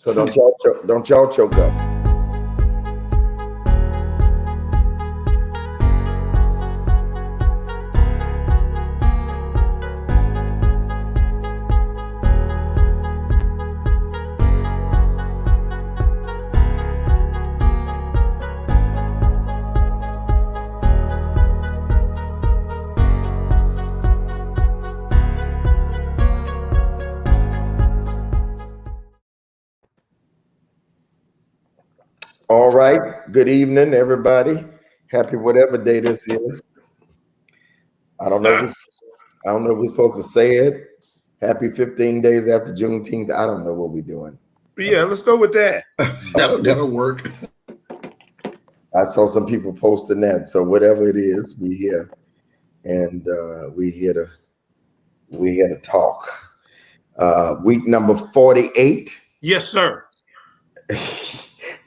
So don't y'all choke up. All right. Good evening, everybody. Happy whatever day this is. I don't know. I don't know if we're supposed to say it. Happy 15 days after Juneteenth. I don't know what we're doing. Yeah, let's go with that. That'll work. I saw some people posting that. So whatever it is, we here, and we here to talk. Week number 48. Yes, sir.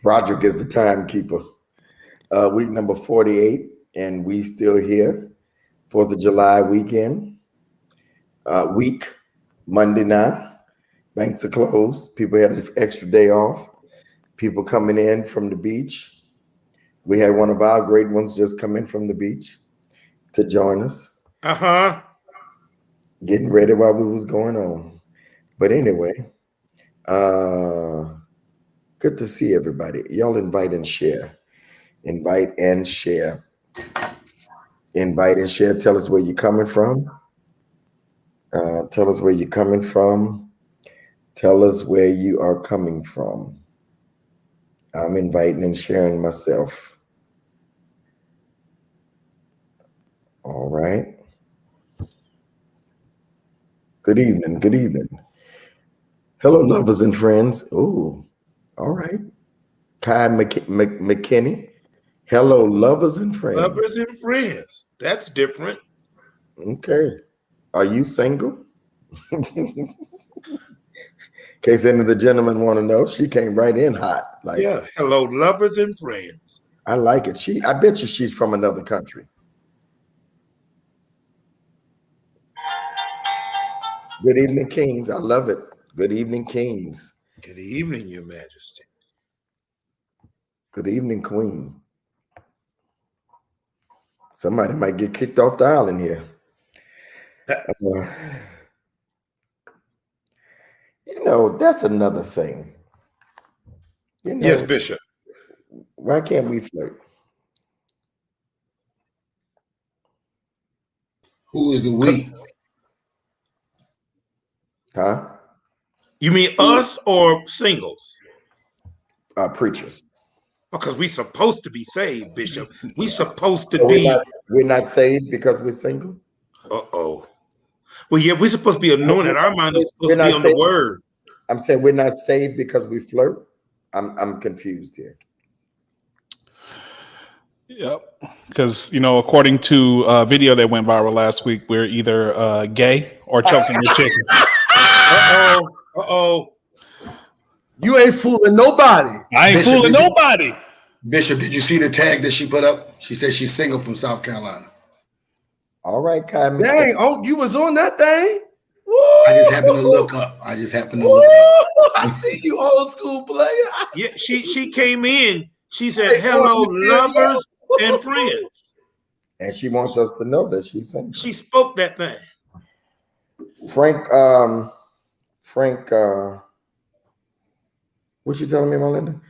Broderick is the timekeeper. Week number 48, and we still here. 4th of July weekend. Week, Monday now. Banks are closed. People had an extra day off. People coming in from the beach. We had one of our great ones just come in from the beach to join us. Uh-huh. Getting ready while we was going on. But anyway, good to see everybody. Y'all invite and share. Invite and share. Invite and share. Tell us where you're coming from. Tell us where you're coming from. Tell us where you are coming from. I'm inviting and sharing myself. All right. Good evening. Good evening. Hello, lovers and friends. Ooh, all right. Kai McKinney. Hello, lovers and friends. Lovers and friends. That's different. Okay. Are you single? In case any of the gentlemen want to know, she came right in hot. Like, yeah. Hello, lovers and friends. I like it. I bet you she's from another country. Good evening, Kings. I love it. Good evening, Kings. Good evening, Your Majesty. Good evening, Queen. Somebody might get kicked off the island here. That's another thing. Yes, Bishop. Why can't we flirt? Who is the we? Huh? You mean us or singles? Preachers. Because we supposed to be saved, Bishop. We supposed to be. We're not saved because we're single? Uh-oh. Well, yeah, we're supposed to be anointed. Our mind is supposed to be on the word. I'm saying we're not saved because we flirt. I'm confused here. Yep. Because, according to a video that went viral last week, we're either gay or choking the chicken. Uh-oh. Uh-oh. You ain't fooling nobody. I ain't fooling nobody. Bishop, did you see the tag that she put up? She said she's single from South Carolina. All right, Kai. Dang, you was on that thing? Woo! I just happened to look up. I see you, old school player. Yeah, she came in. She said, hello, lovers and friends. And she wants us to know that she's single. She spoke that thing. Frank, what you telling me, Melinda?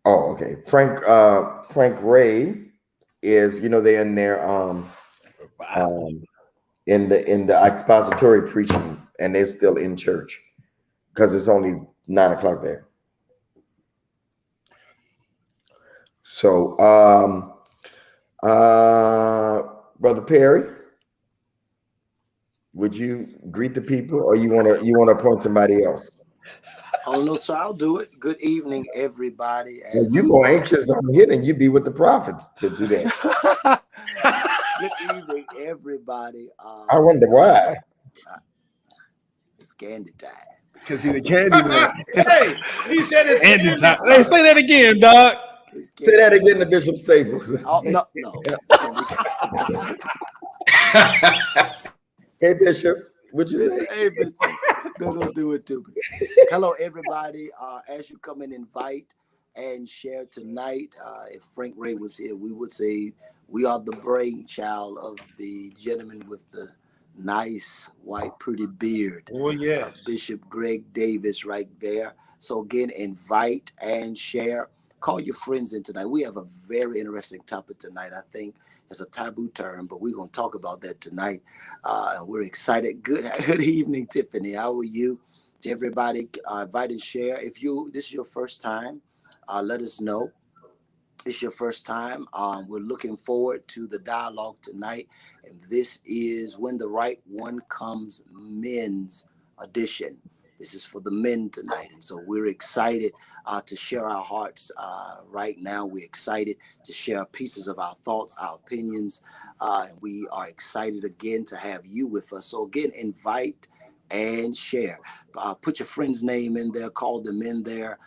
Oh, okay. Frank Ray is, they're in there in the expository preaching, and they're still in church because it's only 9 o'clock there. So Brother Perry, would you greet the people, or you want to appoint somebody else? Oh no, sir, I'll do it. Good evening, everybody. You're more anxious on here than you be with the prophets to do that. Good evening, everybody. I wonder why. It's candy time. Because he's the candy man. Hey, he said it's candy time. Hey, say that again, dog. Say that again to Bishop Staples. Oh, no. Hey, Bishop, what you say? Hey, Bishop. Don't do it to me. Hello, everybody. As you come and invite and share tonight, if Frank Ray was here, we would say we are the brainchild of the gentleman with the nice white pretty beard. Oh, yes. Bishop Greg Davis right there. So again, invite and share. Call your friends in tonight. We have a very interesting topic tonight. I think it's a taboo term, but we're going to talk about that tonight. And we're excited. Good evening, Tiffany. How are you? To everybody, invite and share. If this is your first time, let us know. It's your first time. We're looking forward to the dialogue tonight. And this is When the Right One Comes men's edition. This is for the men tonight. And so we're excited to share our hearts right now. We're excited to share pieces of our thoughts, our opinions. And we are excited again to have you with us. So again, invite and share. Put your friend's name in there. Call them in there.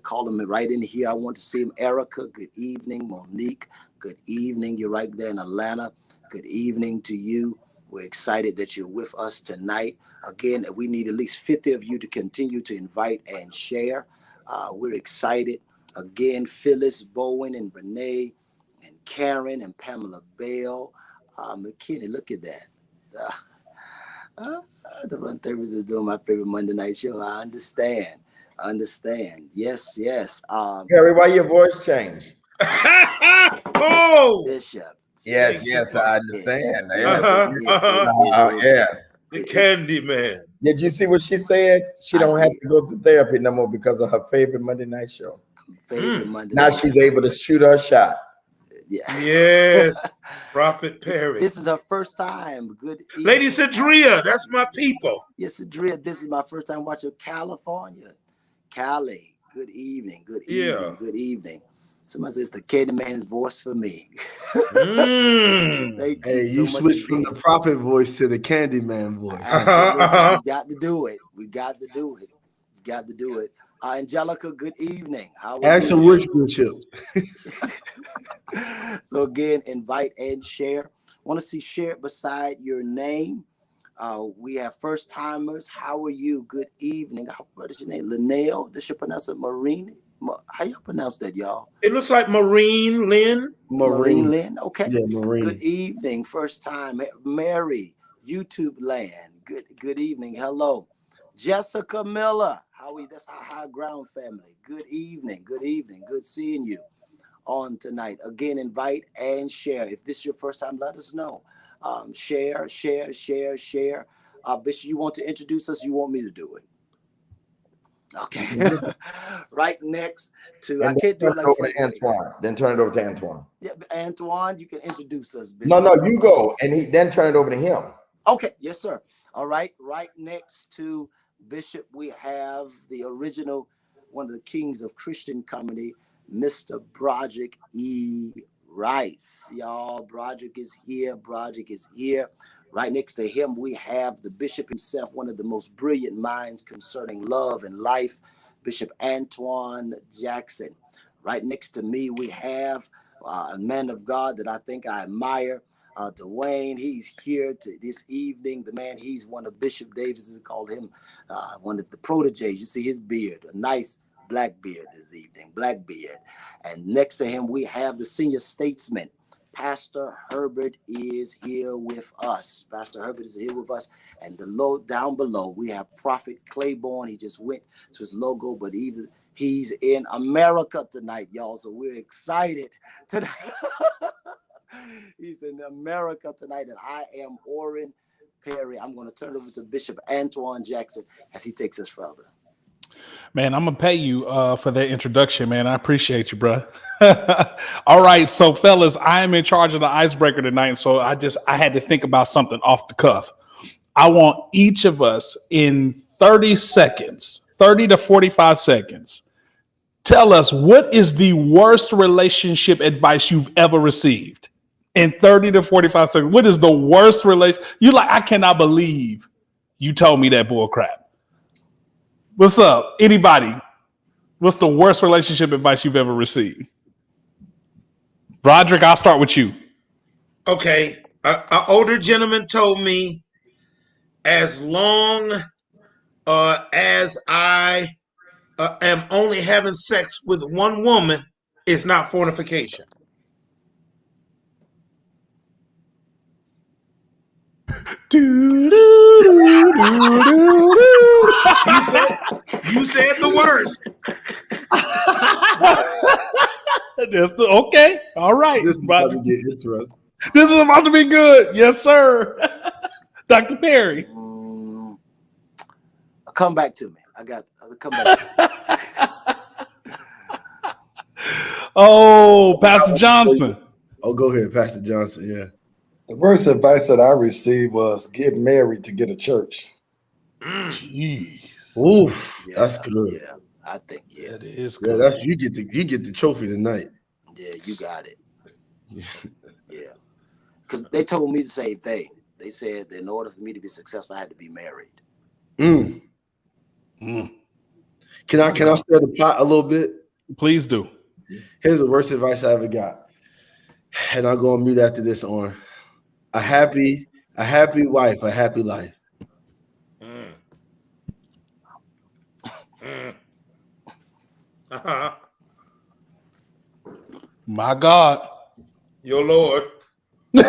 Call them right in here. I want to see them. Erica, good evening. Monique, good evening. You're right there in Atlanta. Good evening to you. We're excited that you're with us tonight. Again, we need at least 50 of you to continue to invite and share. We're excited. Again, Phyllis, Bowen, and Renee, and Karen, and Pamela Bell. McKinney, look at that. The Run Therapist is doing my favorite Monday night show. I understand. Yes. Gary, why your voice changed? Oh, Bishop. Yes, I understand. the Candy Man. Did you see what she said? She don't have to go to therapy no more because of her favorite Monday night show. Favorite Monday Now night she's show. able to shoot her shot. Yeah. Yes, Prophet Perry. This is her first time. Good evening. Lady Cedria, that's my people. Yes, Cedria, this is my first time watching California. Cali, good evening. Good evening. Yeah. Good evening. Somebody says the Candy Man's voice for me. Thank Hey, so you much switched from again. the prophet voice to the Candyman voice. Absolutely. We got to do it. We got to do it. Angelica, good evening. How are Ask you? him which bishop. So again, invite and share. Want to see shared beside your name. We have first timers. How are you? Good evening. What is your name? Linnell. This should pronounce it Marine. How you pronounce that, y'all? It looks like Maureen Lynn. Marine Lynn. Okay. Yeah, Marine. Good evening. First time. Mary, YouTube land. Good evening. Hello. Jessica Miller. How are you? That's our High Ground family. Good evening. Good seeing you on tonight. Again, invite and share. If this is your first time, let us know. Share. Bishop, you want to introduce us? You want me to do it? Okay. Right next to, I can't do it like Frank Ray. Antoine. Then turn it over to Antoine. Yeah, Antoine, you can introduce us, Bishop. No, you go, and then turn it over to him. Okay, yes, sir. All right, right next to Bishop, we have the original, one of the kings of Christian comedy, Mr. Broderick E. Rice. Y'all, Broderick is here. Right next to him, we have the bishop himself, one of the most brilliant minds concerning love and life, Bishop Antoine Jackson. Right next to me, we have a man of God that I think I admire, Dwayne. He's here this evening. The man, he's one of Bishop Davis's, called him one of the proteges. You see his beard, a nice black beard this evening, black beard. And next to him, we have the senior statesman, Pastor Herbert is here with us. And down below, we have Prophet Claiborne. He just went to his logo, but he's in America tonight, y'all. So we're excited tonight. He's in America tonight, and I am Orrin Perry. I'm going to turn it over to Bishop Antoine Jackson as he takes us further. Man, I'm gonna pay you for that introduction, man. I appreciate you, bro. All right, so fellas, I am in charge of the icebreaker tonight, so I had to think about something off the cuff. I want each of us in 30 seconds, 30 to 45 seconds, tell us what is the worst relationship advice you've ever received. In 30 to 45 seconds, what is the worst I cannot believe you told me that bull crap. What's up? Anybody? What's the worst relationship advice you've ever received? Broderick, I'll start with you. Okay. An older gentleman told me, as long as I am only having sex with one woman, it's not fornication. Do, do, do, do, do, do. You said the worst. Okay. All right. This is about to get interesting. This is about to be good. Yes, sir. Dr. Perry. Come back to me. Come back to me. Oh, Pastor Johnson. Oh, go ahead, Pastor Johnson. Yeah. The worst advice that I received was get married to get a church. Jeez. Oof, Yeah, that's good. Yeah, I think, yeah. That is Yeah, good. that's you get the trophy tonight. Yeah, you got it. Yeah. Because they told me the same thing. They said that in order for me to be successful, I had to be married. Mm. Mm. Can I stir the pot a little bit? Please do. Here's the worst advice I ever got. And I'll go on mute after this on. A happy wife, a happy life. Uh-huh. My God. Your Lord. Yes,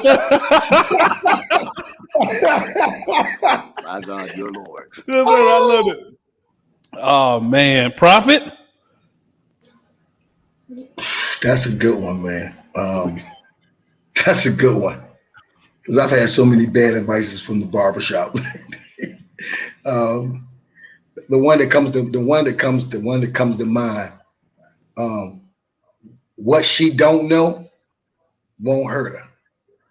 sir. My God, your Lord. Yes, sir. I love it. Oh, man. Prophet? That's a good one, man. That's a good one. Because I've had so many bad advices from the barbershop. The one that comes to mind. What she don't know won't hurt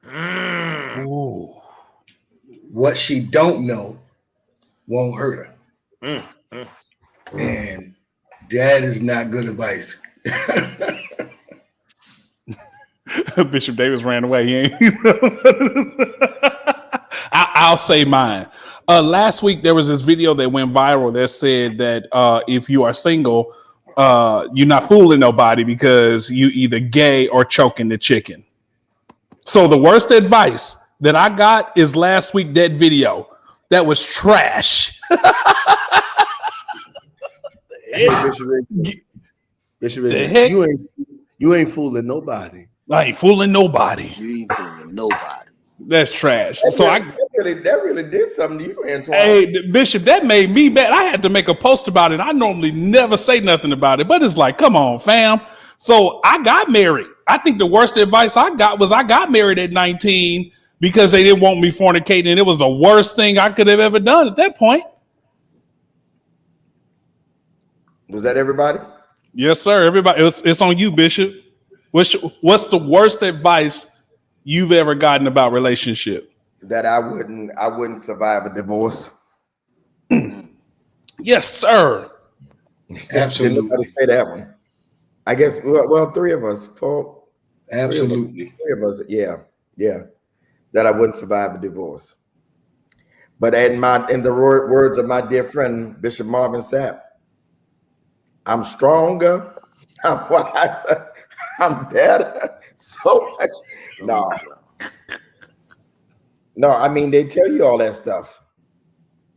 her. Ooh. What she don't know won't hurt her. And that is not good advice. Bishop Davis ran away. He ain't. I'll say mine. Last week there was this video that went viral that said that if you are single, you're not fooling nobody because you either gay or choking the chicken. So the worst advice that I got is last week that video. That was trash. Hey, Bishop, The heck? you ain't fooling nobody. I ain't fooling nobody. You ain't fooling nobody. That's trash. That So really did something to you, Antoine. Hey, Bishop, that made me mad. I had to make a post about it. I normally never say nothing about it, but it's like, come on, fam. So I got married. I think the worst advice I got was I got married at 19 because they didn't want me fornicating, and it was the worst thing I could have ever done at that point. Was that everybody? Yes, sir. Everybody, it's on you, Bishop. What's the worst advice you've ever gotten about relationship? That I wouldn't survive a divorce. Yes, sir. Didn't Absolutely. nobody say that one. I guess well, three of us, four, Absolutely. three of us, yeah. That I wouldn't survive a divorce. But in the words of my dear friend Bishop Marvin Sapp, I'm stronger, I'm wiser, I'm better. So much. No, I mean they tell you all that stuff.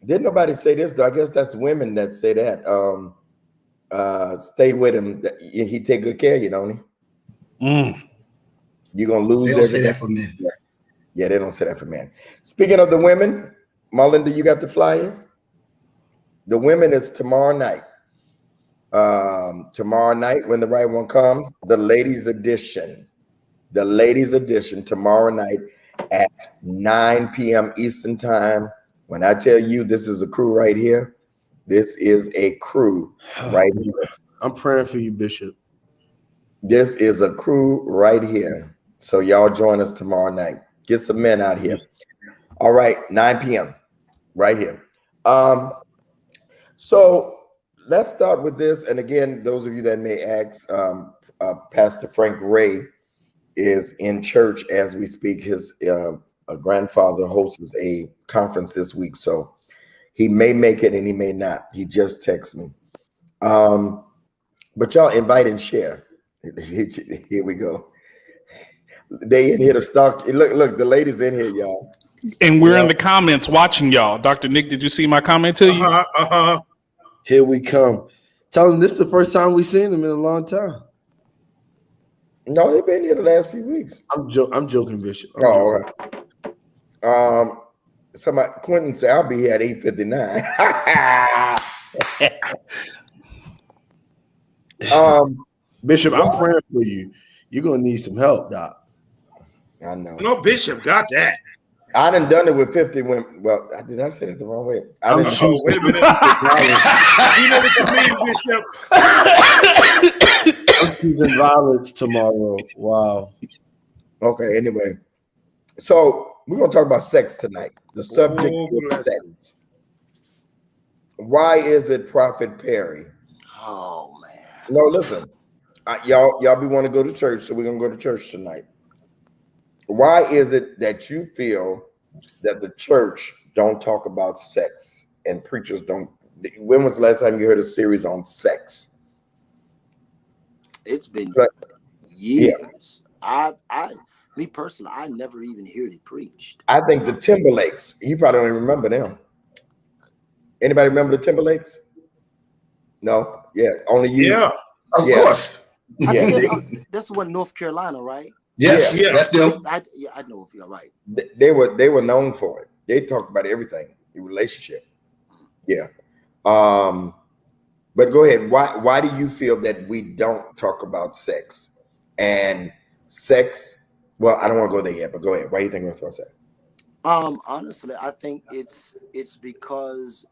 Didn't nobody say this though? I guess that's women that say that. Stay with him. He take good care of you, don't he? You're gonna lose They don't say everything. that for men. Yeah, they don't say that for men. Speaking of the women, Melinda, you got the flyer? The women is tomorrow night. Tomorrow night when the right one comes, the ladies edition. The ladies edition tomorrow night at 9 p.m. Eastern time. When I tell you this is a crew right here, this is a crew right here. I'm praying for you, Bishop. This is a crew right here. So y'all join us tomorrow night. Get some men out here. All right, 9 p.m. right here. So let's start with this. And again, those of you that may ask, Pastor Frank Ray is in church as we speak. His grandfather hosts a conference this week. So he may make it and he may not. He just texted me. But y'all invite and share. Here we go. They in here to stalk. Look, the ladies in here, y'all. And we're in the comments watching y'all. Dr. Nick, did you see my comment to you? Here we come. Tell them this is the first time we've seen them in a long time. No, they've been here the last few weeks. I'm joking, Bishop. I'm Oh, joking. all right. Somebody, Quentin said, I'll be here at 8:59. Bishop, I'm praying for you. You're gonna need some help, Doc. I know. No, Bishop got that. I done it with 50 women. Well, did I say it the wrong way? I didn't Oh, wait a minute. You know what you mean, Bishop? I'm choosing violence tomorrow. Wow. Okay, anyway. So we're gonna talk about sex tonight. The subject is sex. Why is it Prophet Perry? Oh man. No, listen. Y'all be want to go to church, so we're gonna go to church tonight. Why is it that you feel that the church don't talk about sex and preachers don't? When was the last time you heard a series on sex? It's been But- years. Me personally, I never even heard it preached. I think the Timberlakes. You probably don't even remember them. Anybody remember the Timberlakes? No. Yeah. Only you. Yeah. Of Yeah. course. I Yeah. think that's one North Carolina, right? Yes, Yeah. that's them. I know if you're right. They were known for it. They talked about everything, the relationship. Yeah. But go ahead. Why do you feel that we don't talk about sex and sex? Well, I don't want to go there yet, but go ahead. Why do you think I'm supposed to say? Honestly, I think it's because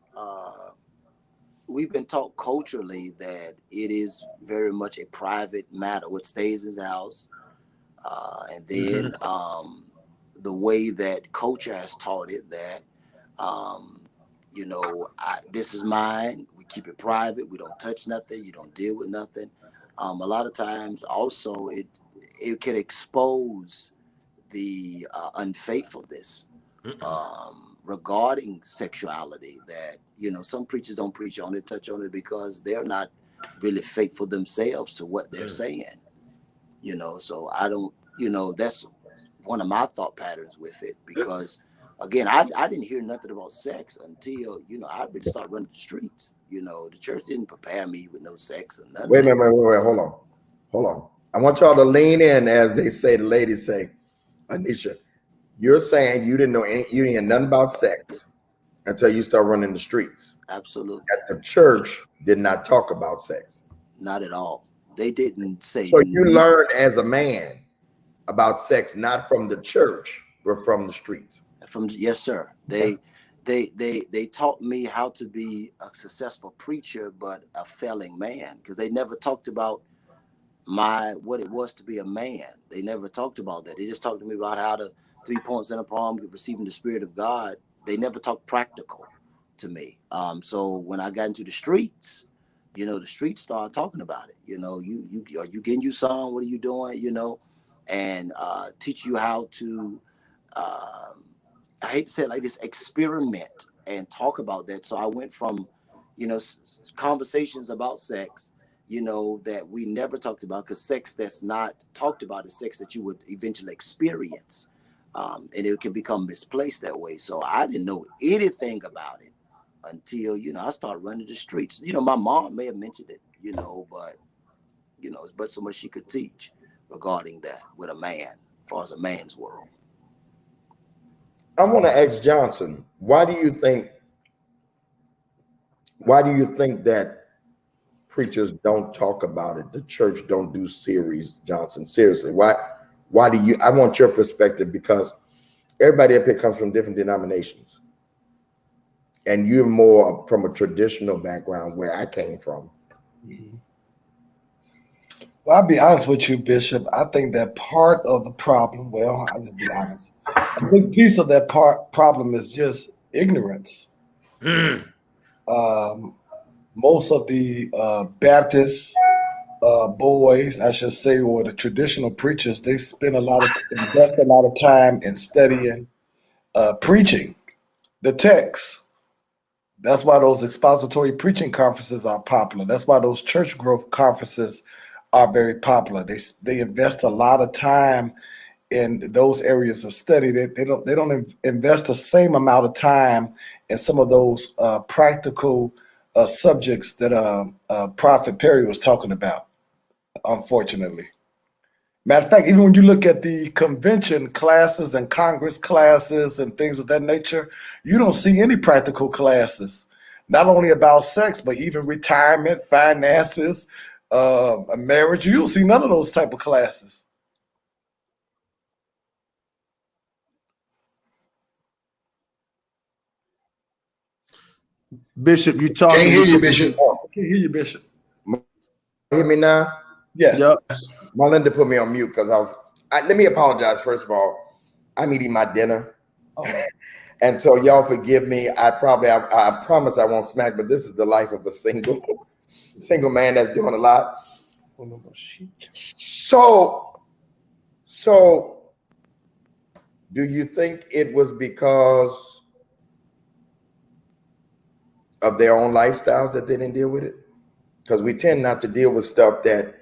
we've been taught culturally that it is very much a private matter. What stays in the house, and then the way that culture has taught it that this is mine. We keep it private. We don't touch nothing. You don't deal with nothing. A lot of times, also it can expose the unfaithfulness regarding sexuality that some preachers don't preach on it, touch on it, because they're not really faithful themselves to what they're saying. So I don't. That's one of my thought patterns with it, because again, I didn't hear nothing about sex until I really started running the streets. The church didn't prepare me with no sex and nothing. Wait a minute. Wait. Hold on. I want y'all to lean in, as they say. The ladies say, Anisha, you're saying you didn't hear nothing about sex until you start running the streets. Absolutely. That the church did not talk about sex. Not at all. They didn't say. So you learned as a man about sex, not from the church, but from the streets. Yes, sir. They taught me how to be a successful preacher, but a failing man, because they never talked about what it was to be a man. They never talked about that. They just talked to me about how to 3 points in a palm, receiving the Spirit of God. They never talked practical to me. So when I got into the streets, the streets started talking about it. Are you getting you some? What are you doing? And teach you how to. I hate to say it like this, experiment and talk about that. So I went from, conversations about sex, that we never talked about, because sex that's not talked about is sex that you would eventually experience. And it can become misplaced that way. So I didn't know anything about it until, I started running the streets. My mom may have mentioned it, but, it's but so much she could teach regarding that with a man, as far as a man's world. I want to ask Johnson, why do you think that preachers don't talk about it? The church don't do series, Johnson. Seriously, why do you? I want your perspective, because everybody up here comes from different denominations, and you're more from a traditional background where I came from. Well, I'll be honest with you, Bishop. I think that part of the problem, well, I'll just be honest. A big piece of that problem is just ignorance. Most of the Baptist boys, I should say, or the traditional preachers, they invest a lot of time in studying, preaching the text. That's why those expository preaching conferences are popular. That's why those church growth conferences are very popular. They invest a lot of time in those areas of study. They don't invest the same amount of time in some of those practical subjects that Prophet Perry was talking about, unfortunately. Matter of fact, even when you look at the convention classes and Congress classes and things of that nature, you don't see any practical classes, not only about sex, but even retirement, finances, marriage. You don't see none of those type of classes. Bishop, you talking? Can't hear you, Bishop. I can't hear you, Bishop. Hear me now? Yes. Yep. Melinda put me on mute because let me apologize. First of all, I'm eating my dinner. Oh. And so y'all forgive me. I promise I won't smack, but this is the life of a single man that's doing a lot. So do you think it was because of their own lifestyles that they didn't deal with it? Because we tend not to deal with stuff that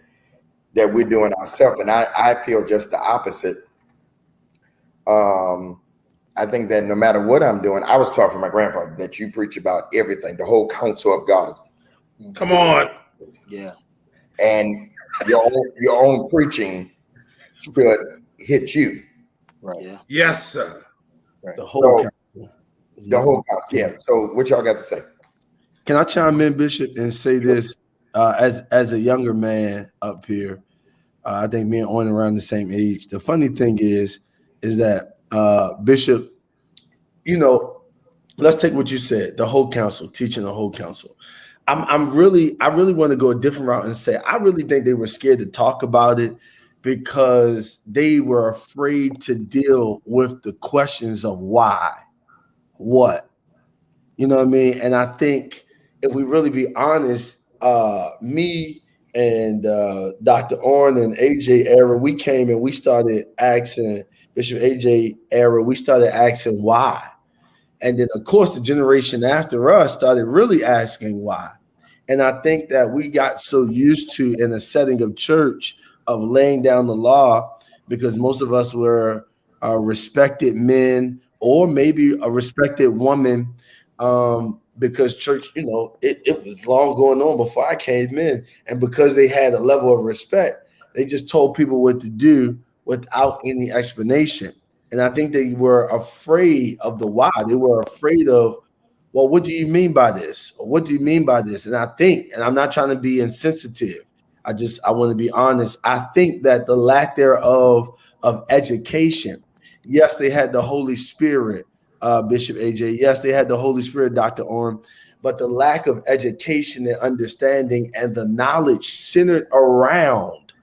we're doing ourselves. And I feel just the opposite. I think that no matter what I'm doing, I was taught from my grandfather that you preach about everything. The whole counsel of God. Come on. Yeah. And your own preaching should hit you. Right. Yeah. Yes, sir. The whole. The whole counsel. Yeah. So what y'all got to say? Can I chime in, Bishop, and say this? As a younger man up here, I think me and Owen around the same age. The funny thing is that Bishop, let's take what you said, the whole counsel, teaching the whole counsel. I really want to go a different route and say I really think they were scared to talk about it because they were afraid to deal with the questions of why, what, you know what I mean? And I think if we really be honest, me and Dr. Orrin and AJ Era, we came and we started asking Bishop AJ Era, we started asking why. And then, of course, the generation after us started really asking why. And I think that we got so used to, in a setting of church, of laying down the law, because most of us were respected men or maybe a respected woman, because church, it was long going on before I came in. And because they had a level of respect, they just told people what to do without any explanation. And I think they were afraid of the why. They were afraid of, well, what do you mean by this? Or what do you mean by this? And I think, and I'm not trying to be insensitive, I want to be honest. I think that the lack thereof of education, yes, they had the Holy Spirit, Bishop AJ. Yes, they had the Holy Spirit, Dr. Orrin, but the lack of education and understanding and the knowledge centered around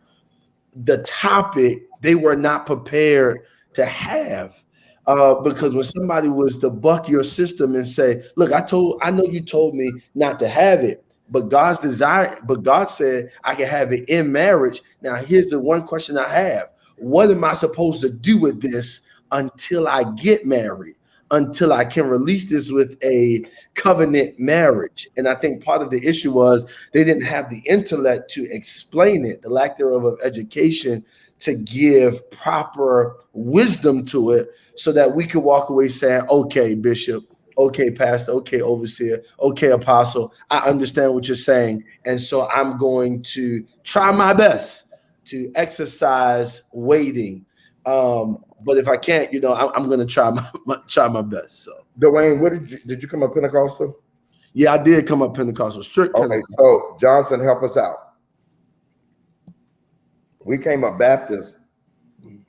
the topic, they were not prepared to have. Because when somebody was to buck your system and say, look, I know you told me not to have it, but God said I can have it in marriage. Now, here's the one question I have. What am I supposed to do with this until I get married? Until I can release this with a covenant marriage. And I think part of the issue was they didn't have the intellect to explain it, the lack thereof of education to give proper wisdom to it so that we could walk away saying, okay, Bishop, okay, Pastor, okay, Overseer, okay, Apostle, I understand what you're saying. And so I'm going to try my best to exercise waiting. But if I can't, I'm going to try my best. So, Dwayne, did you come up Pentecostal? Yeah, I did come up Pentecostal, strict Pentecostal. Okay, so Johnson, help us out. We came up Baptist,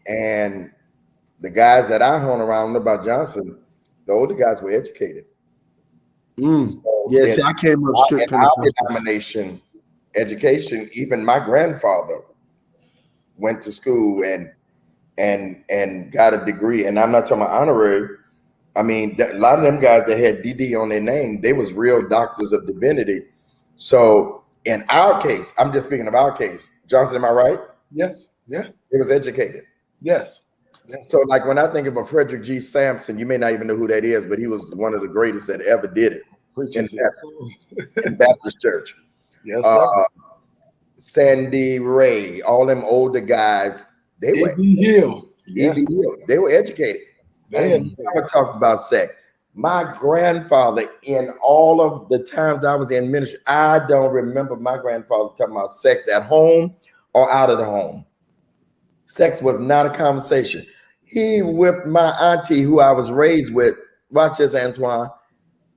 and the guys that I hung around about Johnson, the older guys were educated. So see, I came up strict Pentecostal. Our denomination, education, even my grandfather went to school and got a degree, and I'm not talking about honorary. I mean, a lot of them guys that had DD on their name, they was real doctors of divinity. So in our case, I'm just speaking of our case, Johnson, am I right? Yes. Yeah. It was educated. Yes. So like when I think of a Frederick G. Sampson, you may not even know who that is, but he was one of the greatest that ever did it in Baptist church. Yes, sir. Sandy Ray, all them older guys, they were A.B. Hill. Yeah. They were educated. They And never talked about sex. My grandfather, in all of the times I was in ministry, I don't remember my grandfather talking about sex at home or out of the home. Sex was not a conversation. He whipped my auntie, who I was raised with, watch this, Antoine,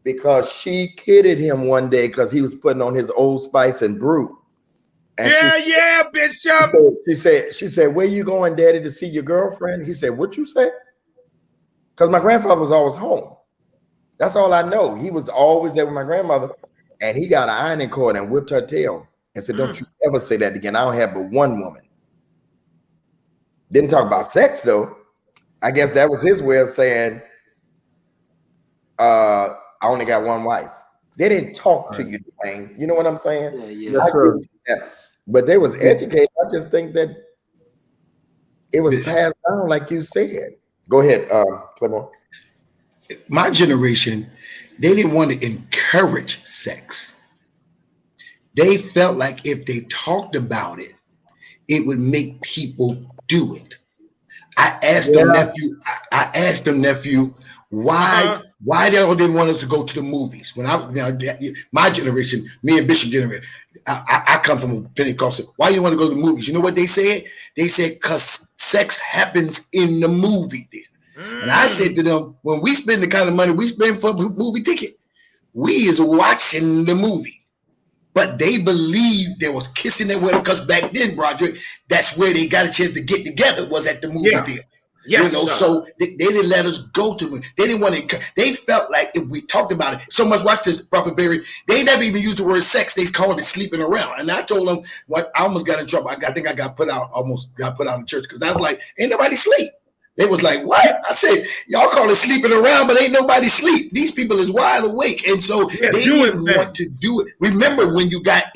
because she kidded him one day because he was putting on his Old Spice and Brew. And Yeah, Bishop. she said, where you going, Daddy, to see your girlfriend? He said, what you say? Because my grandfather was always home. That's all I know. He was always there with my grandmother, and he got an ironing cord and whipped her tail and said, don't you ever say that again. I don't have but one woman. Didn't talk about sex, though. I guess that was his way of saying, I only got one wife. They didn't talk to you, Dwayne. You know what I'm saying? Yeah. I agree with that. But they was educated. I just think that it was passed down, like you said. Go ahead, Clement. My generation, they didn't want to encourage sex. They felt like if they talked about it, it would make people do it. I asked them, nephew, why they didn't want us to go to the movies? When my generation, me and Bishop generation, I come from a Pentecostal. Why you want to go to the movies? You know what they said? They said because sex happens in the movie theater. And I said to them, when we spend the kind of money we spend for a movie ticket, we is watching the movie. But they believed there was kissing and wedding, because back then, Broderick, that's where they got a chance to get together, was at the movie theater. Yes, so they didn't let us go to it. They didn't want to. They felt like if we talked about it so much. Watch this, Prophet Barry. They never even used the word sex. They called it sleeping around. And I told them, I almost got in trouble. I think I almost got put out of church because I was like, ain't nobody sleep. They was like, what? I said, y'all call it sleeping around, but ain't nobody sleep. These people is wide awake. And so they didn't want to do it. Remember when you got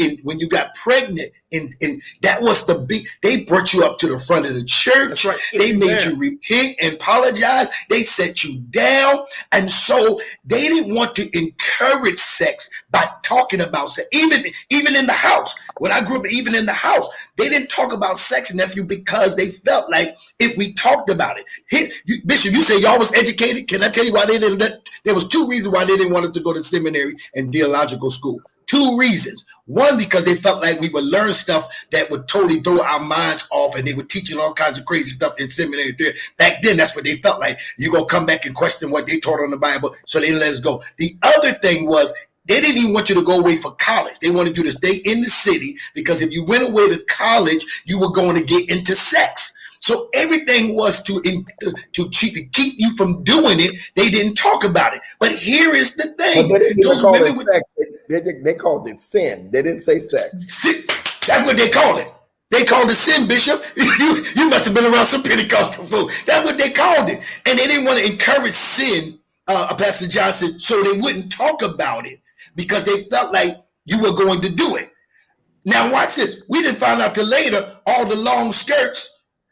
pregnant, and that was the big, they brought you up to the front of the church. That's right. They made you repent and apologize. They set you down. And so they didn't want to encourage sex by talking about sex. Even in the house. When I grew up, even in the house, they didn't talk about sex, nephew, because they felt like if we talked about it. Bishop, you say y'all was educated. Can I tell you why they didn't? There was two reasons why they didn't want us to go to seminary and theological school. Two reasons. One, because they felt like we would learn stuff that would totally throw our minds off, and they were teaching all kinds of crazy stuff in seminary. Back then, that's what they felt like. You're going to come back and question what they taught on the Bible, so they let us go. The other thing was, they didn't even want you to go away for college. They wanted you to stay in the city, because if you went away to college, you were going to get into sex. So everything was to keep you from doing it. They didn't talk about it. But here is the thing. But they didn't call it sex. They called it sin. They didn't say sex. That's what they called it. They called it sin, Bishop. You must have been around some Pentecostal folk. That's what they called it. And they didn't want to encourage sin, Pastor Johnson, so they wouldn't talk about it, because they felt like you were going to do it. Now watch this. We didn't find out till later all the long skirts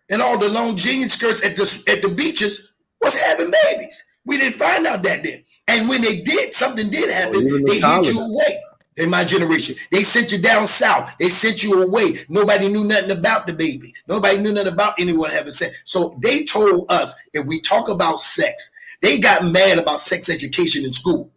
and all the long jean skirts at the beaches was having babies. We didn't find out that then. And when they did, something did happen. They hid you away. In my generation, they sent you down south. They sent you away. Nobody knew nothing about the baby. Nobody knew nothing about anyone having sex. So they told us, if we talk about sex, they got mad about sex education in school.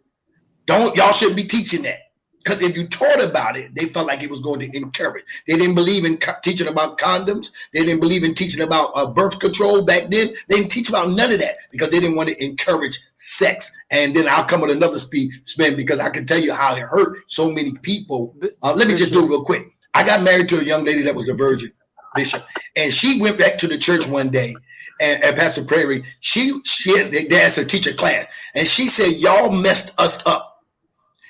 Y'all shouldn't be teaching that. Because if you taught about it, they felt like it was going to encourage. They didn't believe in teaching about condoms. They didn't believe in teaching about birth control back then. They didn't teach about none of that, because they didn't want to encourage sex. And then I'll come with another spin, because I can tell you how it hurt so many people. Let me just do it real quick. I got married to a young lady that was a virgin, Bishop. And she went back to the church one day. And Pastor Prairie, they asked her to teach a class. And she said, y'all messed us up.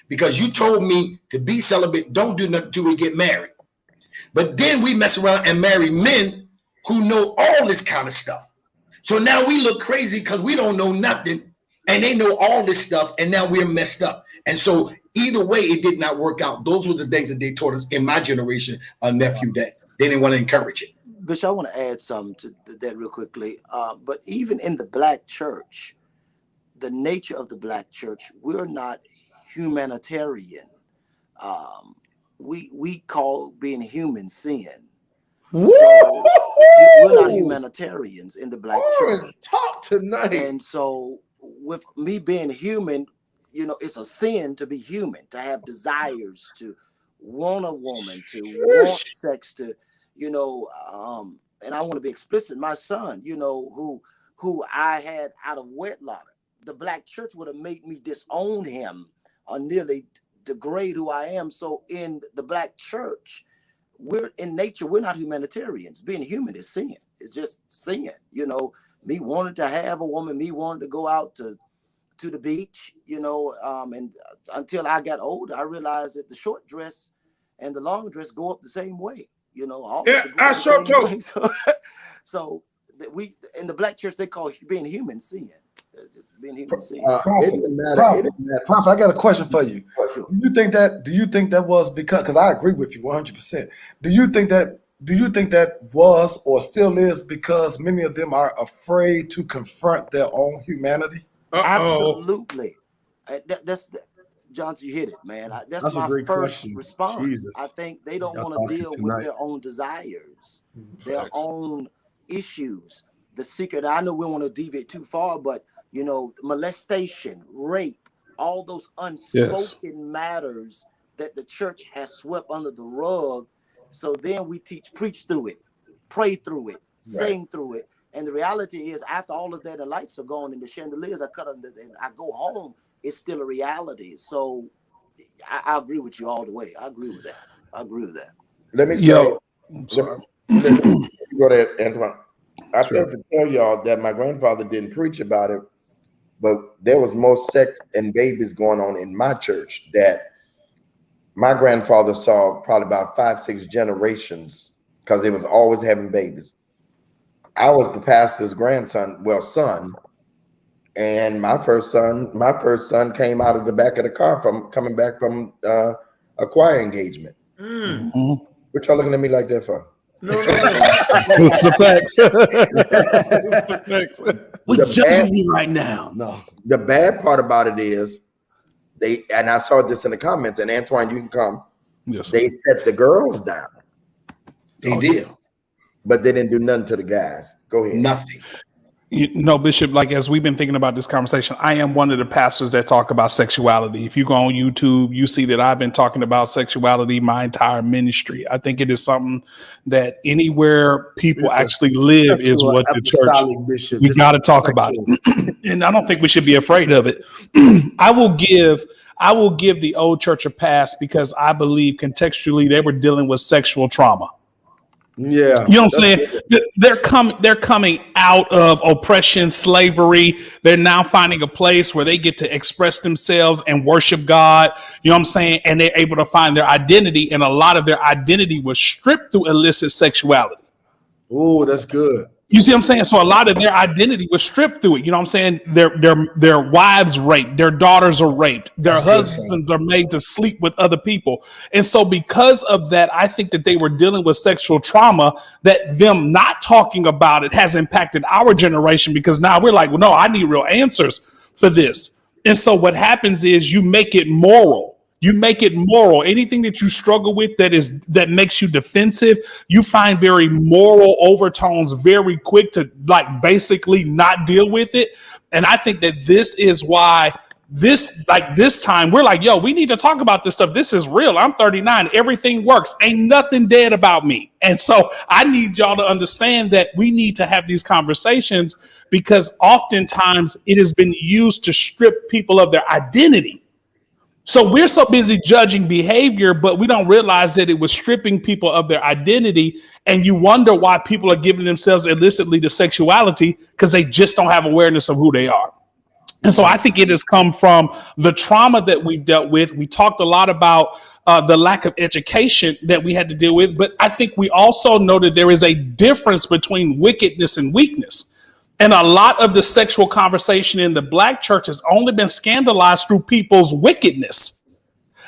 Because you told me to be celibate, don't do nothing until we get married. But then we mess around and marry men who know all this kind of stuff. So now we look crazy because we don't know nothing, and they know all this stuff, and now we're messed up. And so either way, it did not work out. Those were the things that they taught us in my generation, nephew, that they didn't want to encourage it. Bishop, I want to add something to that real quickly. But even in the Black church, the nature of the Black church, we're not humanitarian. We call being human sin. So we're not humanitarians in the black church. Talk tonight. And so with me being human, you know, it's a sin to be human, to have desires, to want a woman, to want sex, to, you know, and I want to be explicit, my son, you know, who I had out of wedlock. The black church would have made me disown him or nearly degrade who I am. So in the black church, we're in nature, we're not humanitarians. Being human is sin. It's just sin. You know, me wanting to have a woman, me wanting to go out to the beach, you know, and until I got older, I realized that the short dress and the long dress go up the same way. You know, I sure told. So we in the black church, they call being human sin. Just being human sin. Prophet, I got a question for you. Sure. Do you think that was because I agree with you 100%. Do you think that was or still is because many of them are afraid to confront their own humanity? Absolutely. That's Johnson, you hit it, man. That's my first response. Jesus. I think they don't want to deal with their own desires, their own issues. The secret, I know we want to deviate too far, but you know, molestation, rape, all those unspoken matters that the church has swept under the rug. So then we preach through it, pray through it, sing through it. And the reality is, after all of that, the lights are gone and the chandeliers are cut, and I go home, it's still a reality. So I agree with you all the way. I agree with that. Let me say, let me go there, Antoine. I have to tell y'all that my grandfather didn't preach about it, but there was more sex and babies going on in my church that my grandfather saw probably about 5-6 generations because they was always having babies. I was the pastor's son, and my first son came out of the back of the car coming back from a choir engagement. What y'all looking at me like that for? No. It's the facts. We're judging you right now. No. The bad part about it is and I saw this in the comments, and Antoine, you can come. Yes, they set the girls down. They did. But they didn't do nothing to the guys. Go ahead. Nothing. You know, Bishop, like as we've been thinking about this conversation, I am one of the pastors that talk about sexuality. If you go on YouTube, you see that I've been talking about sexuality my entire ministry. I think it is something that anywhere people actually live is what the church, we got to talk about it. And I don't think we should be afraid of it. I will give the old church a pass because I believe contextually they were dealing with sexual trauma. Yeah, you know what I'm saying? They're coming out of oppression, slavery. They're now finding a place where they get to express themselves and worship God. You know what I'm saying? And they're able to find their identity, and a lot of their identity was stripped through illicit sexuality. Oh, that's good. You see what I'm saying? So a lot of their identity was stripped through it. You know what I'm saying? Their wives raped, their daughters are raped, their husbands are made to sleep with other people. And so because of that, I think that they were dealing with sexual trauma, that them not talking about it has impacted our generation, because now we're like, well, no, I need real answers for this. And so what happens is you make it moral. You make it moral. Anything that you struggle with that makes you defensive, you find very moral overtones very quick to like basically not deal with it. And I think that this is why this time we're like, yo, we need to talk about this stuff. This is real. I'm 39. Everything works. Ain't nothing dead about me. And so I need y'all to understand that we need to have these conversations, because oftentimes it has been used to strip people of their identity. So we're so busy judging behavior, but we don't realize that it was stripping people of their identity. And you wonder why people are giving themselves illicitly to sexuality, because they just don't have awareness of who they are. And so I think it has come from the trauma that we've dealt with. We talked a lot about the lack of education that we had to deal with. But I think we also know that there is a difference between wickedness and weakness. And a lot of the sexual conversation in the black church has only been scandalized through people's wickedness,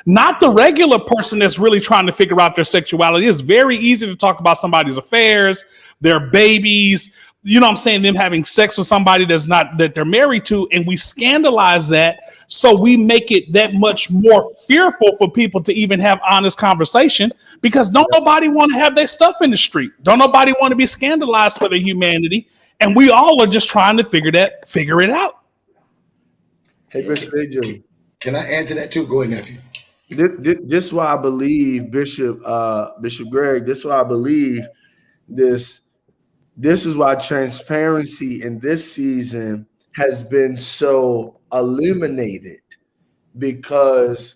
not the regular person that's really trying to figure out their sexuality. It's very easy to talk about somebody's affairs, their babies, you know what I'm saying, them having sex with somebody that they're married to. And we scandalize that So we make it that much more fearful for people to even have honest conversation because don't nobody want to have their stuff in the street. Don't nobody want to be scandalized for their humanity. And we all are just trying to figure it out. Hey, Bishop AJ. Can I add to that too? Go ahead, nephew. This is why I believe Bishop Greg. This is why I believe this. This is why transparency in this season has been so illuminated, because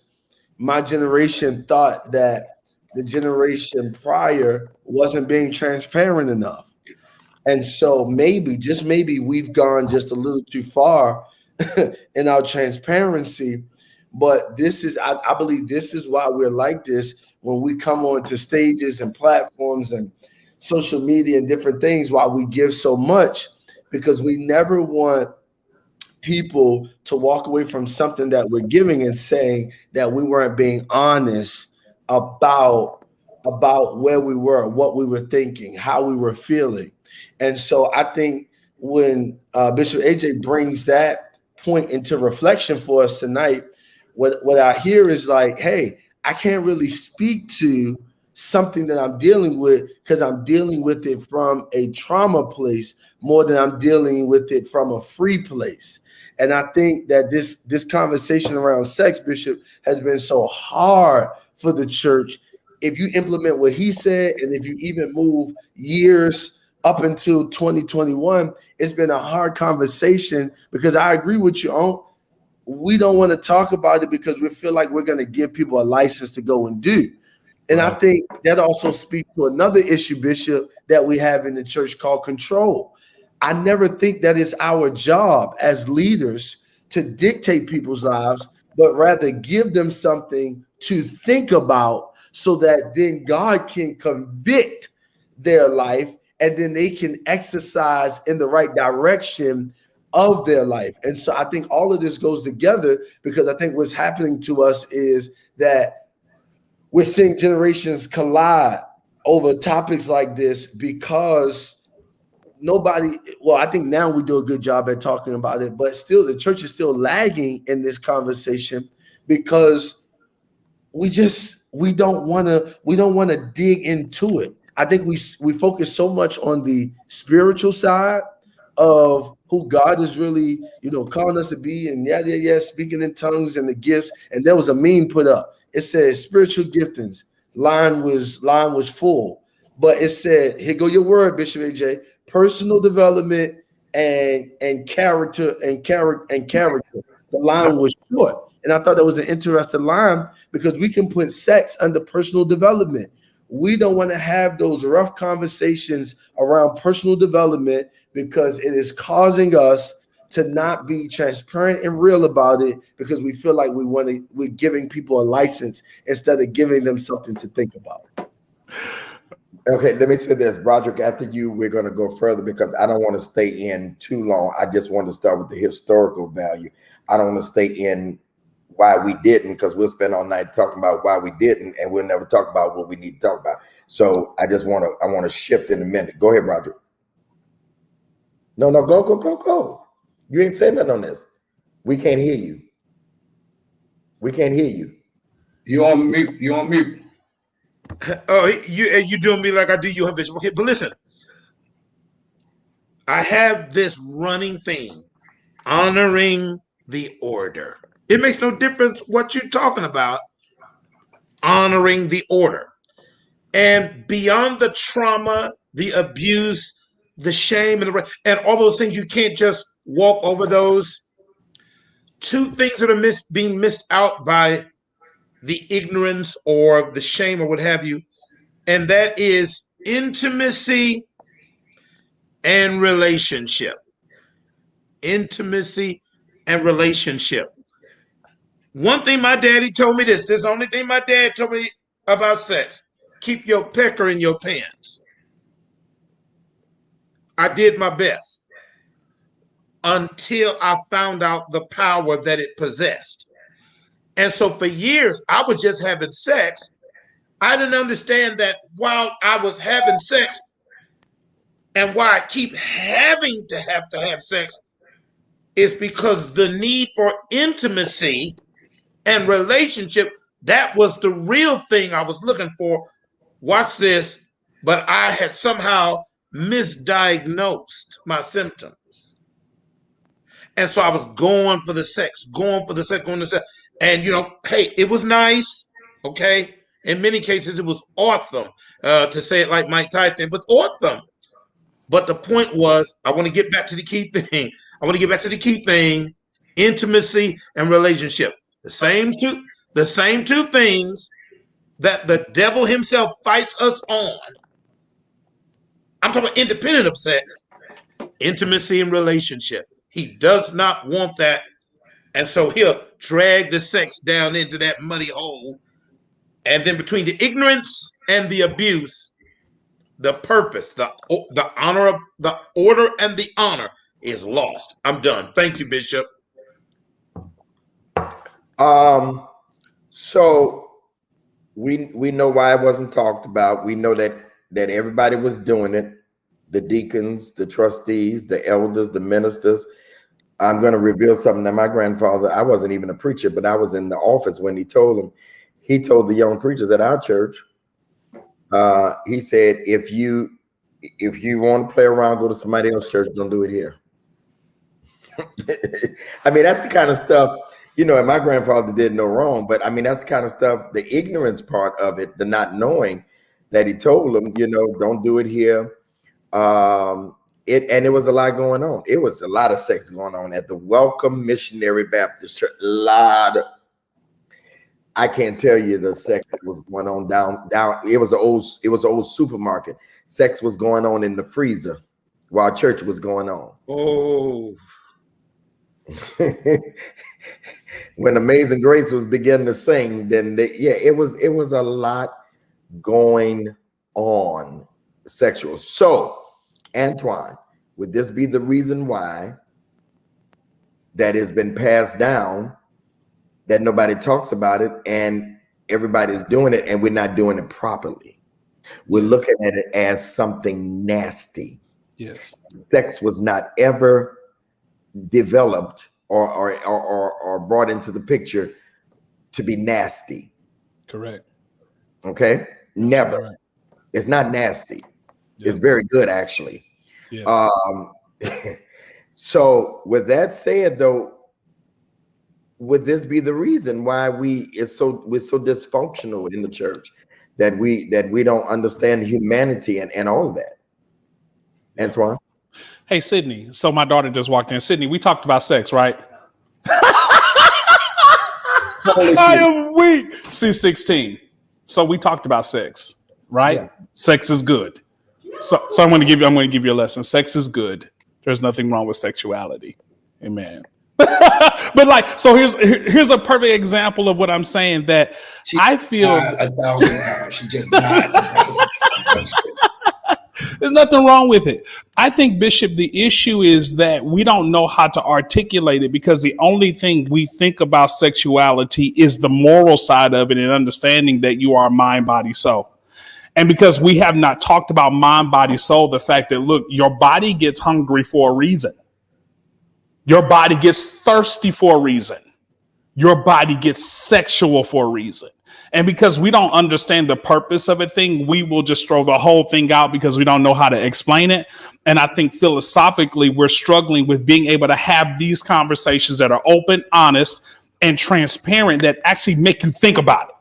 my generation thought that the generation prior wasn't being transparent enough. And so maybe, just maybe, we've gone just a little too far in our transparency. But this is, I believe this is why we're like this when we come onto stages and platforms and social media and different things, why we give so much, because we never want people to walk away from something that we're giving and saying that we weren't being honest about where we were, what we were thinking, how we were feeling. And so I think when Bishop AJ brings that point into reflection for us tonight, what I hear is like, hey, I can't really speak to something that I'm dealing with because I'm dealing with it from a trauma place more than I'm dealing with it from a free place. And I think that this conversation around sex, Bishop, has been so hard for the church. If you implement what he said, and if you even move years up until 2021, it's been a hard conversation, because I agree with you on, we don't want to talk about it because we feel like we're going to give people a license to go and do. And I think that also speaks to another issue, Bishop, that we have in the church called control. I never think that it's our job as leaders to dictate people's lives, but rather give them something to think about so that then God can convict their life and then they can exercise in the right direction of their life. And so I think all of this goes together, because I think what's happening to us is that we're seeing generations collide over topics like this, because I think now we do a good job at talking about it, but still the church is still lagging in this conversation because we don't want to dig into it. I think we focus so much on the spiritual side of who God is really, calling us to be, and speaking in tongues and the gifts. And there was a meme put up. It said spiritual giftings. Line was full, but it said, here go your word, Bishop AJ, personal development and character. The line was short. And I thought that was an interesting line, because we can put sex under personal development. We don't want to have those rough conversations around personal development, because it is causing us to not be transparent and real about it, because we feel like we're giving people a license instead of giving them something to think about. Okay, let me say this, Broderick. After you, we're going to go further, because I don't want to stay in too long. I just want to start with the historical value. I don't want to stay in why we didn't, because we'll spend all night talking about why we didn't, and we'll never talk about what we need to talk about. So I want to shift in a minute. Go ahead, Broderick. No, go. You ain't saying nothing on this. We can't hear you. You on mute. Oh, you doing me like I do you, Bishop. Okay, but listen, I have this running theme, honoring the order. It makes no difference what you're talking about, honoring the order. And beyond the trauma, the abuse, the shame, and all those things, you can't just walk over those. Two things that are being missed out by the ignorance or the shame or what have you, and that is intimacy and relationship. Intimacy and relationship. One thing my daddy told me this is the only thing my dad told me about sex. Keep your pecker in your pants. I did my best until I found out the power that it possessed. And so for years, I was just having sex. I didn't understand that while I was having sex, and why I keep having to have sex, is because the need for intimacy and relationship, that was the real thing I was looking for. Watch this. But I had somehow misdiagnosed my symptoms. And so I was going for the sex, going for the sex. And, hey, it was nice. Okay. In many cases, it was awesome. To say it like Mike Tyson, it was awesome. But the point was, I want to get back to the key thing. Intimacy and relationship. The same two things that the devil himself fights us on. I'm talking about independent of sex, intimacy and relationship. He does not want that. And so he'll drag the sex down into that muddy hole. And then between the ignorance and the abuse, the purpose, the honor of the order and the honor is lost. I'm done. Thank you, Bishop. So we know why it wasn't talked about. We know that everybody was doing it. The deacons, the trustees, the elders, the ministers. I'm going to reveal something that my grandfather, I wasn't even a preacher, but I was in the office when he told the young preachers at our church, he said, if you want to play around, go to somebody else's church, don't do it here. I mean, that's the kind of stuff, and my grandfather did no wrong, but I mean, that's the kind of stuff, the ignorance part of it, the not knowing that he told them, don't do it here. And it was a lot going on. It was a lot of sex going on at the Welcome Missionary Baptist Church. I can't tell you the sex that was going on down. It was an old supermarket. Sex was going on in the freezer while church was going on. Oh. When Amazing Grace was beginning to sing, then it was a lot going on sexual. So, Antoine, would this be the reason why that has been passed down, that nobody talks about it and everybody's doing it and we're not doing it properly? We're looking at it as something nasty. Yes. Sex was not ever developed or brought into the picture to be nasty. Correct. Okay? Never. Correct. It's not nasty. Yep. It's very good, actually. Yeah. So with that said, though, would this be the reason why we're so dysfunctional in the church, that we don't understand humanity and all of that? Antoine? Hey, Sydney. So my daughter just walked in. Sydney, we talked about sex, right? I am weak. She's 16. So we talked about sex, right? Yeah. Sex is good. So I'm going to give you a lesson. Sex is good. There's nothing wrong with sexuality. Amen. But so here's a perfect example of what I'm saying, that I feel 1,000 times. She just died. There's nothing wrong with it. I think, Bishop, the issue is that we don't know how to articulate it, because the only thing we think about sexuality is the moral side of it, and understanding that you are mind, body, soul. And because we have not talked about mind, body, soul, the fact that, look, your body gets hungry for a reason. Your body gets thirsty for a reason. Your body gets sexual for a reason. And because we don't understand the purpose of a thing, we will just throw the whole thing out because we don't know how to explain it. And I think philosophically, we're struggling with being able to have these conversations that are open, honest, and transparent, that actually make you think about it.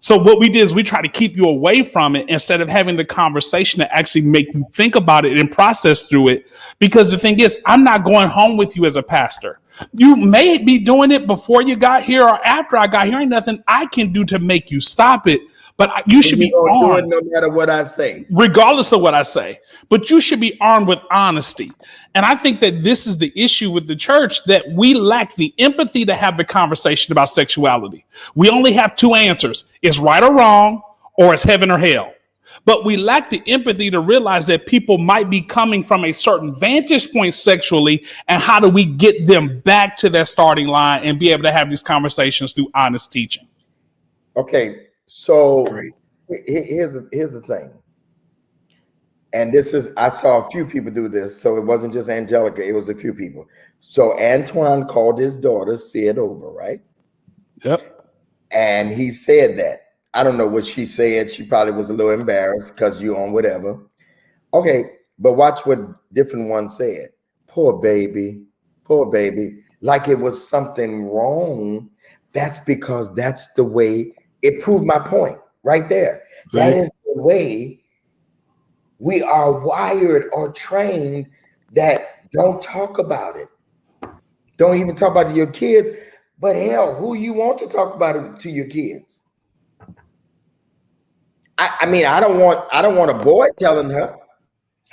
So what we did is we try to keep you away from it instead of having the conversation to actually make you think about it and process through it. Because the thing is, I'm not going home with you as a pastor. You may be doing it before you got here or after I got here. Ain't nothing I can do to make you stop it. But you should be armed, no matter what I say, regardless of what I say. But you should be armed with honesty. And I think that this is the issue with the church, that we lack the empathy to have the conversation about sexuality. We only have two answers. It's right or wrong, or it's heaven or hell. But we lack the empathy to realize that people might be coming from a certain vantage point sexually, and how do we get them back to their starting line and be able to have these conversations through honest teaching? Okay, so here's the thing. and this is, I saw a few people do this, so it wasn't just Angelica, it was a few people. So Antoine called his daughter, said over, right? Yep. And he said that. I don't know what she said. She probably was a little embarrassed because you on whatever. Okay, but watch what different one said. Poor baby, like it was something wrong. That's because that's the way it proved my point right there. That is the way we are wired or trained, that don't talk about it. Don't even talk about it to your kids. But hell, who you want to talk about it to your kids? I mean, I don't want a boy telling her.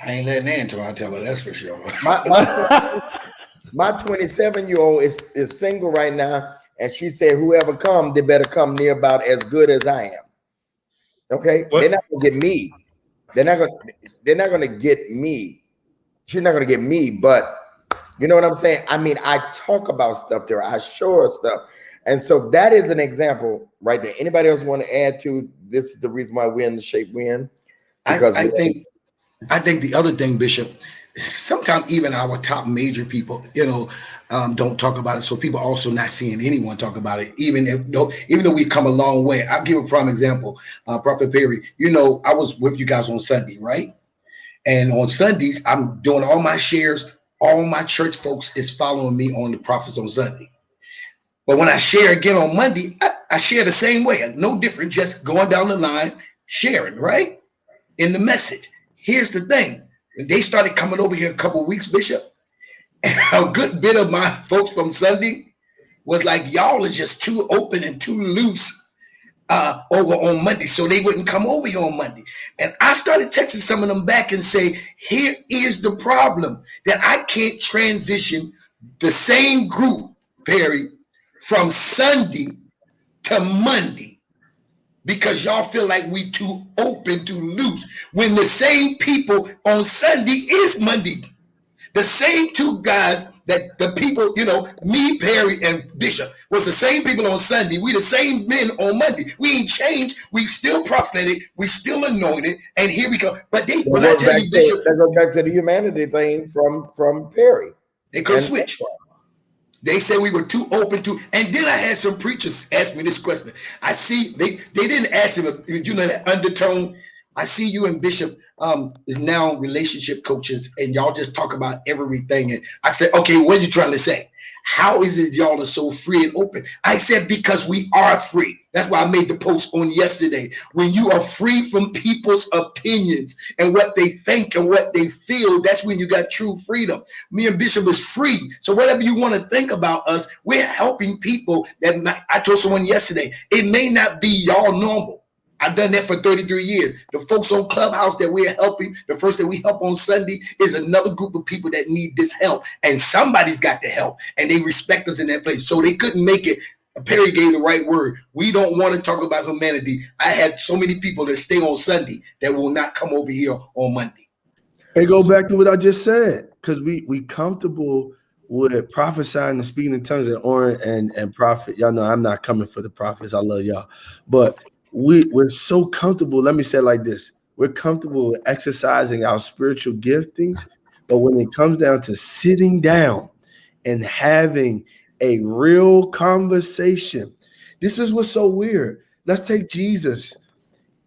I ain't letting Antoine tell her, that's for sure. My 27-year-old is single right now, and she said, whoever come, they better come near about as good as I am. Okay, What? they're not gonna get me. They're not gonna get me. She's not gonna get me, but you know what I'm saying? I mean, I talk about stuff to her, I show her stuff. And so that is an example right there. Anybody else want to add to this? Is the reason why we're in the shape we're in? Because I think the other thing, Bishop, sometimes even our top major people, don't talk about it. So people also not seeing anyone talk about it, even though we've come a long way. I'll give a prime example. Prophet Perry, I was with you guys on Sunday, right? And on Sundays, I'm doing all my shares. All my church folks is following me on the Prophets on Sunday. But when I share again on Monday, I share the same way. No different, just going down the line, sharing, right? In the message. Here's the thing. When they started coming over here a couple of weeks, Bishop, a good bit of my folks from Sunday was like, y'all are just too open and too loose over on Monday. So they wouldn't come over here on Monday. And I started texting some of them back and say, here is the problem, that I can't transition the same group, Perry, from Sunday to Monday, because y'all feel like we too open, too loose, when the same people on Sunday is Monday. The same two guys that the people, me, Perry, and Bishop was the same people on Sunday. We the same men on Monday. We ain't changed. We still prophetic. We still anointed. And here we go. But when I tell you, Bishop, that goes back to the humanity thing from Perry. They couldn't switch. They said we were too open to, and then I had some preachers ask me this question. I see they didn't ask him, that undertone. I see you and Bishop is now relationship coaches, and y'all just talk about everything. And I said, okay, what are you trying to say? How is it y'all are so free and open? I said, because we are free. That's why I made the post on yesterday. When you are free from people's opinions and what they think and what they feel, that's when you got true freedom. Me and Bishop is free. So whatever you want to think about us, we're helping people that I told someone yesterday, it may not be y'all normal. I've done that for 33 years. The folks on Clubhouse that we're helping, the first that we help on Sunday, is another group of people that need this help. And somebody's got to help. And they respect us in that place. So they couldn't make it. Perry gave the right word. We don't want to talk about humanity. I had so many people that stay on Sunday that will not come over here on Monday. And go back to what I just said, because we comfortable with prophesying and speaking in tongues, and Oren and Prophet. Y'all know I'm not coming for the prophets. I love y'all. But we're so comfortable. Let me say it like this. We're comfortable with exercising our spiritual giftings. But when it comes down to sitting down and having a real conversation, this is what's so weird. Let's take Jesus.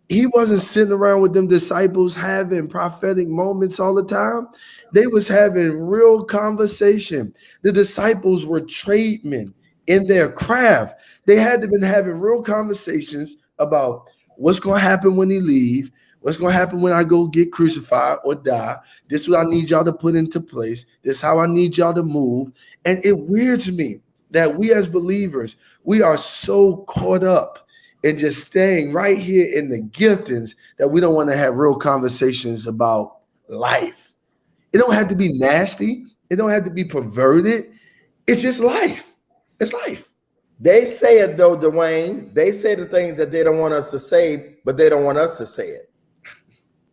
He wasn't sitting around with them disciples having prophetic moments all the time. They was having real conversation. The disciples were tradesmen in their craft. They had to been having real conversations about what's going to happen when he leave, what's going to happen when I go get crucified or die. This is what I need y'all to put into place. This is how I need y'all to move. And it weirds me that we as believers, we are so caught up in just staying right here in the giftings that we don't want to have real conversations about life. It don't have to be nasty. It don't have to be perverted. It's just life. It's life. They say it though, Dwayne. They say the things that they don't want us to say, but they don't want us to say it.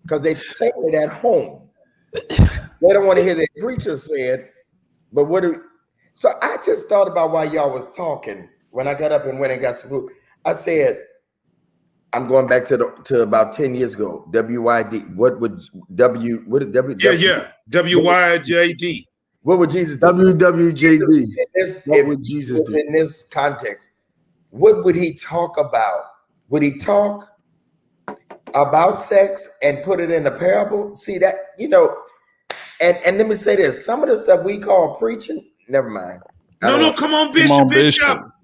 Because they say it at home. They don't want to hear their preacher say it. But so I just thought about while y'all was talking, when I got up and went and got some food, I said, I'm going back to about 10 years ago. WYD. What would WYJD. What would Jesus do? WWJD. What would Jesus do in this context? What would he talk about? Would he talk about sex and put it in a parable? See that, and let me say this. Some of the stuff we call preaching, never mind. No, come on, Bishop.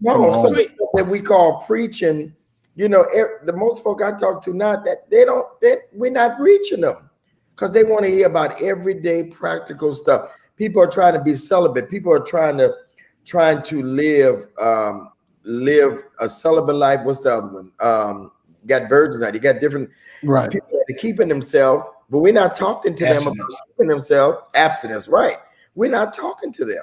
No, some of the stuff that we call preaching, the most folk I talk to now, that we're not reaching them because they want to hear about everyday practical stuff. People are trying to be celibate. People are trying to live a celibate life. What's the other one? You got virgins out. You got different people that are keeping themselves, but we're not talking to them about keeping themselves. Abstinence, right? We're not talking to them.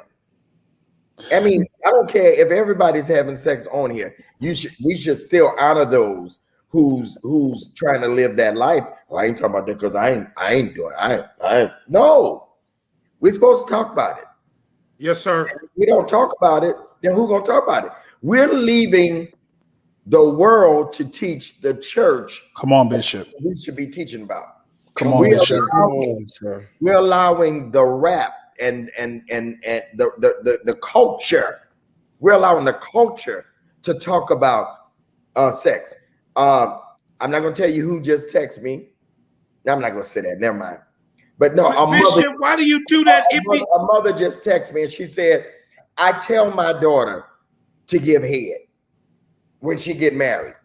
I mean, I don't care if everybody's having sex on here. We should still honor those who's trying to live that life. Well, I ain't talking about that because I ain't doing it. No. We're supposed to talk about it. Yes, sir. If we don't talk about it, then who's going to talk about it? We're leaving the world to teach the church. Come on, Bishop. We should be teaching about. Come on, Bishop. We're allowing the rap and the culture. We're allowing the culture to talk about sex. I'm not going to tell you who just texted me. I'm not going to say that. Never mind. But no, Bishop, why do you do that? A mother just texted me and she said, I tell my daughter to give head when she get married.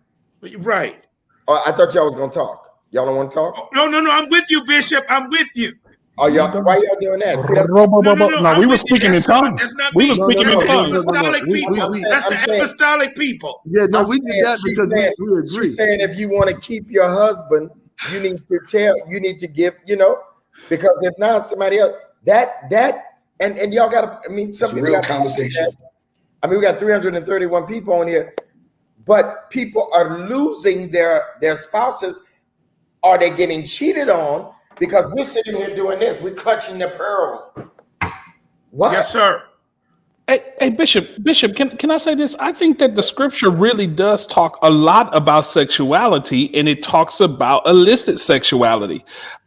Right. I thought y'all was going to talk. Y'all don't want to talk? No, I'm with you, Bishop. I'm with you. Oh, y'all, why y'all doing that? See, no, we were speaking in tongues. We were speaking in tongues. That's the apostolic people. Yeah, no, we did that because we agree. She's saying if you want to keep your husband, you need to give, because if not, somebody else, and y'all got to, it's a real conversation. We got 331 people on here, but people are losing their spouses. Are they getting cheated on? Because we're sitting here doing this, we're clutching the pearls. What? Yes, sir. Hey, Bishop, can I say this? I think that the scripture really does talk a lot about sexuality, and it talks about illicit sexuality.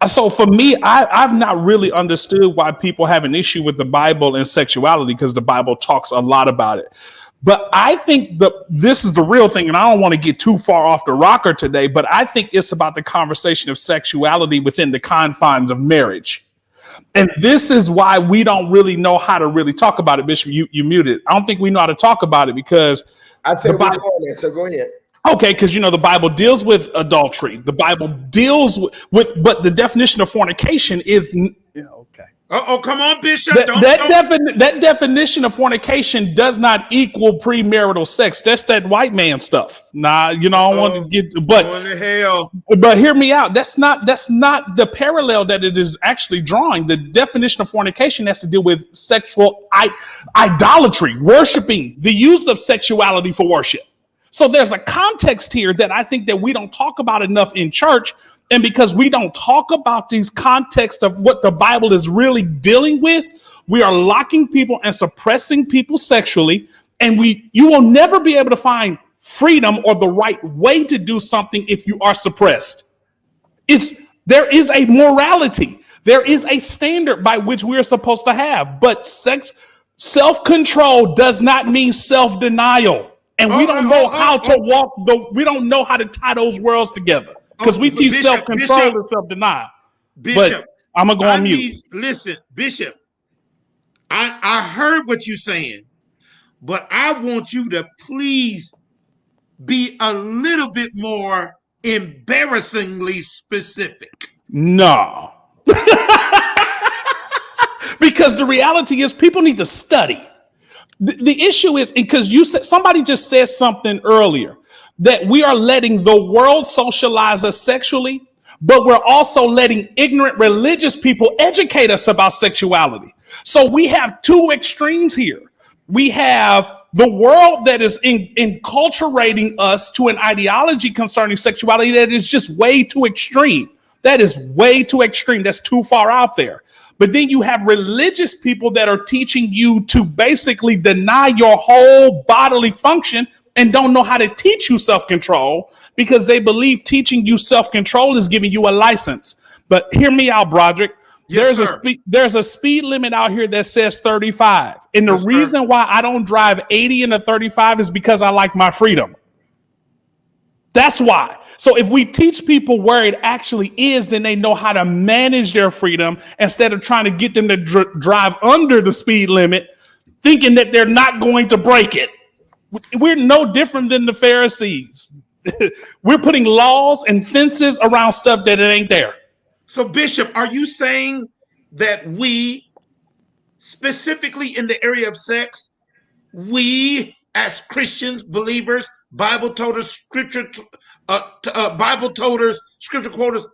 So for me, I've not really understood why people have an issue with the Bible and sexuality, because the Bible talks a lot about it. But I think this is the real thing, and I don't want to get too far off the rocker today, but I think it's about the conversation of sexuality within the confines of marriage. And this is why we don't really know how to really talk about it, Bishop. You muted. I don't think we know how to talk about it because I said the Bible, there, so go ahead. Okay, because the Bible deals with adultery. The Bible deals with but the definition of fornication is okay. Come on, Bishop. That definition of fornication does not equal premarital sex. That's that white man stuff. Nah, I don't want to get, but going to hell. But hear me out. That's not the parallel that it is actually drawing. The definition of fornication has to do with sexual idolatry, worshiping, the use of sexuality for worship. So there's a context here that I think that we don't talk about enough in church. And because we don't talk about these contexts of what the Bible is really dealing with, we are locking people and suppressing people sexually. And you will never be able to find freedom or the right way to do something if you are suppressed. There is a morality. There is a standard by which we are supposed to have. But self-control does not mean self-denial. And we don't know how to we don't know how to tie those worlds together. Because we teach self-control and self-denial. But I'm going to go on mute. Listen, Bishop, I heard what you're saying, but I want you to please be a little bit more embarrassingly specific. No. Because the reality is people need to study. The issue is because somebody just said something earlier, that we are letting the world socialize us sexually, but we're also letting ignorant religious people educate us about sexuality. So we have two extremes here. We have the world that is enculturating us to an ideology concerning sexuality that is just way too extreme. That is way too extreme. That's too far out there. But then you have religious people that are teaching you to basically deny your whole bodily function and don't know how to teach you self-control because they believe teaching you self-control is giving you a license. But hear me out, Broderick. Yes, There's a speed limit out here that says 35. And the Yes, sir. reason why I don't drive 80 and a 35 is because I like my freedom. That's why. So if we teach people where it actually is, then they know how to manage their freedom instead of trying to get them to drive under the speed limit, thinking that they're not going to break it. We're no different than the Pharisees. We're putting laws and fences around stuff that it ain't there. So, Bishop, are you saying that we, specifically in the area of sex, we as Christians, believers, Bible toters, scripture quoters,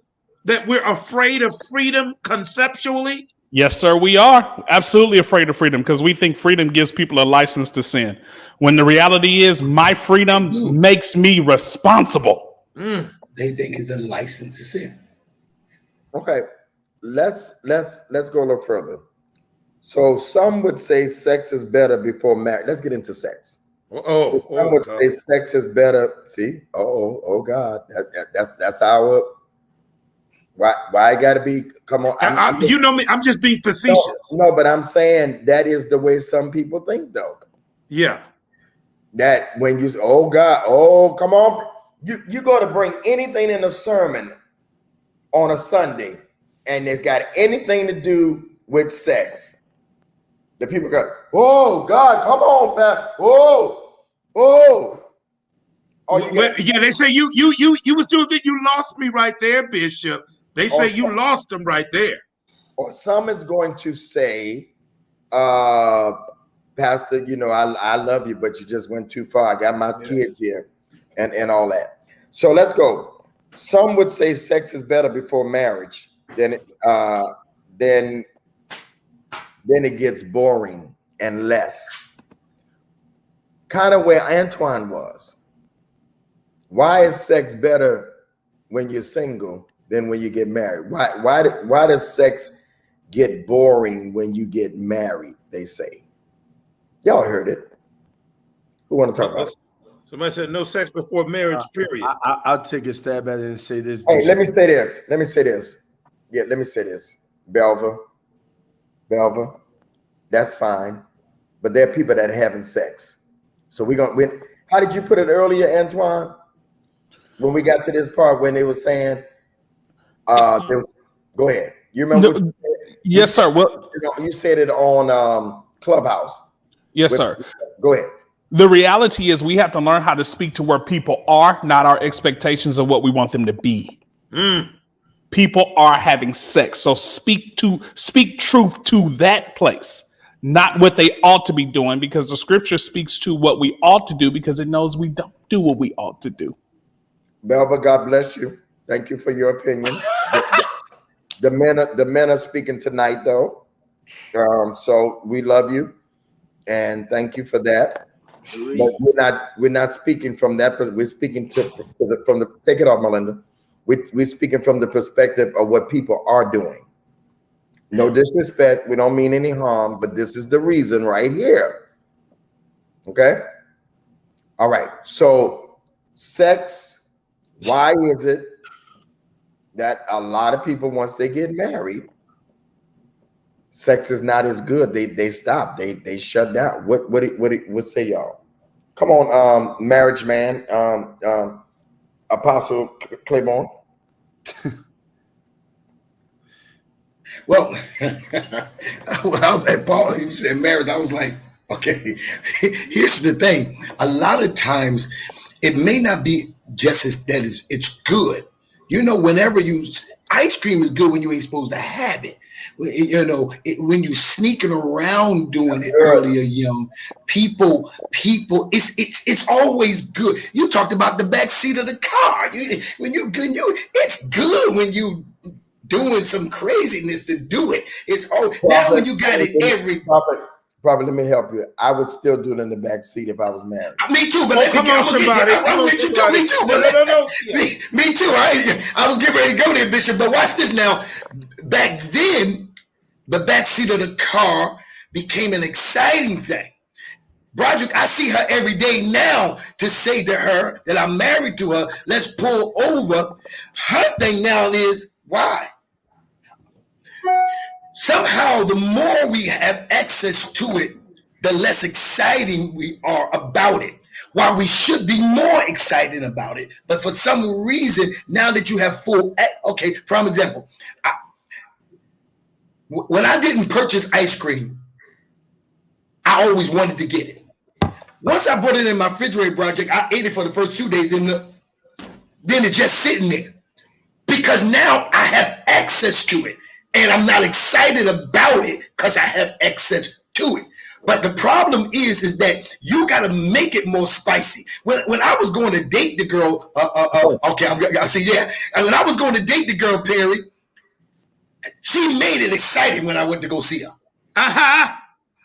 that we're afraid of freedom conceptually? Yes, sir, we are absolutely afraid of freedom because we think freedom gives people a license to sin. When the reality is my freedom makes me responsible. They think it's a license to sin. Okay, let's go a little further. So some would say sex is better before marriage. Let's get into sex. Some would say sex is better. See, oh God, that's our. Why I gotta be? Come on, you know me. I'm just being facetious. No, but I'm saying that is the way some people think, though. Yeah. That when you say, "Oh God, oh come on," you go to bring anything in a sermon on a Sunday, and it's got anything to do with sex. The people go, "Oh God, come on, Pat! Oh." Yeah, they say you was doing it. You lost me right there, Bishop. They say you lost them right there. Or some is going to say, Pastor, you know, I love you, but you just went too far. I got my kids here and all that. So let's go. Some would say sex is better before marriage. Then it gets boring and less. Kind of where Antoine was. Why is sex better when you're single than when you get married? Why does sex get boring when you get married? They say. Y'all heard it. Who want to talk about it? Somebody said no sex before marriage, period. I'll take a stab at it and say this. Hey, let me say this. Yeah, let me say this. Belva, that's fine. But there are people that are having sex. So how did you put it earlier, Antoine? When we got to this part when they were saying, go ahead. You remember what you said? Yes, sir. Well, you said it on Clubhouse. Yes, sir. Go ahead. The reality is we have to learn how to speak to where people are, not our expectations of what we want them to be. People are having sex. So speak truth to that place, not what they ought to be doing, because the scripture speaks to what we ought to do because it knows we don't do what we ought to do. Belva, God bless you. Thank you for your opinion. The men are speaking tonight, though. So we love you, and thank you for that. But we're not speaking from that. We're speaking from the. Take it off, Melinda. We're speaking from the perspective of what people are doing. No disrespect. We don't mean any harm, but this is the reason right here. Okay. All right. So sex. Why is it that a lot of people, once they get married, sex is not as good? They stop. They shut down. What say y'all? Come on, marriage man, Apostle Claiborne. Well, Paul, you said marriage. I was like, okay. Here's the thing. A lot of times, it may not be just as that it's good. You know, whenever ice cream is good when you ain't supposed to have it. You know, when you sneaking around doing it earlier, young people, it's always good. You talked about the back seat of the car. It's good when you doing some craziness to do it. It's all now when you got it Probably, let me help you. I would still do it in the back seat if I was married. Me too, but Me too. I was getting ready to go there, Bishop. But watch this now. Back then, the back seat of the car became an exciting thing. Broderick, I see her every day now to say to her that I'm married to her. Let's pull over. Her thing now is why? Somehow, the more we have access to it, the less exciting we are about it. While we should be more excited about it, but for some reason, now that you have full, okay, for example, when I didn't purchase ice cream, I always wanted to get it. Once I put it in my refrigerator, Project, I ate it for the first 2 days, then it's just sitting there. Because now I have access to it, and I'm not excited about it because I have access to it. But the problem is that you got to make it more spicy. When I was going to date the girl, okay, I see, yeah. And when I was going to date the girl, Perry, she made it exciting when I went to go see her. Uh-huh.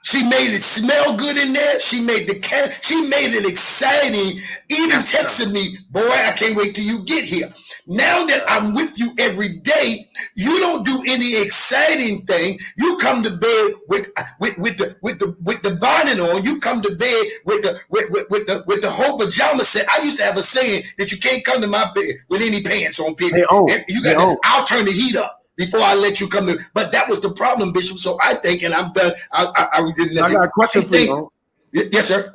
She made it smell good in there. She made it exciting. Even texted me, boy, I can't wait till you get here. Now that I'm with you every day, you don't do any exciting thing. You come to bed with the bonnet on. You come to bed with the whole pajama set. I used to have a saying that you can't come to my bed with any pants on. Period. I'll turn the heat up before I let you come in. But that was the problem, Bishop. So I think, and I'm done. I got a question for you. Yes, sir.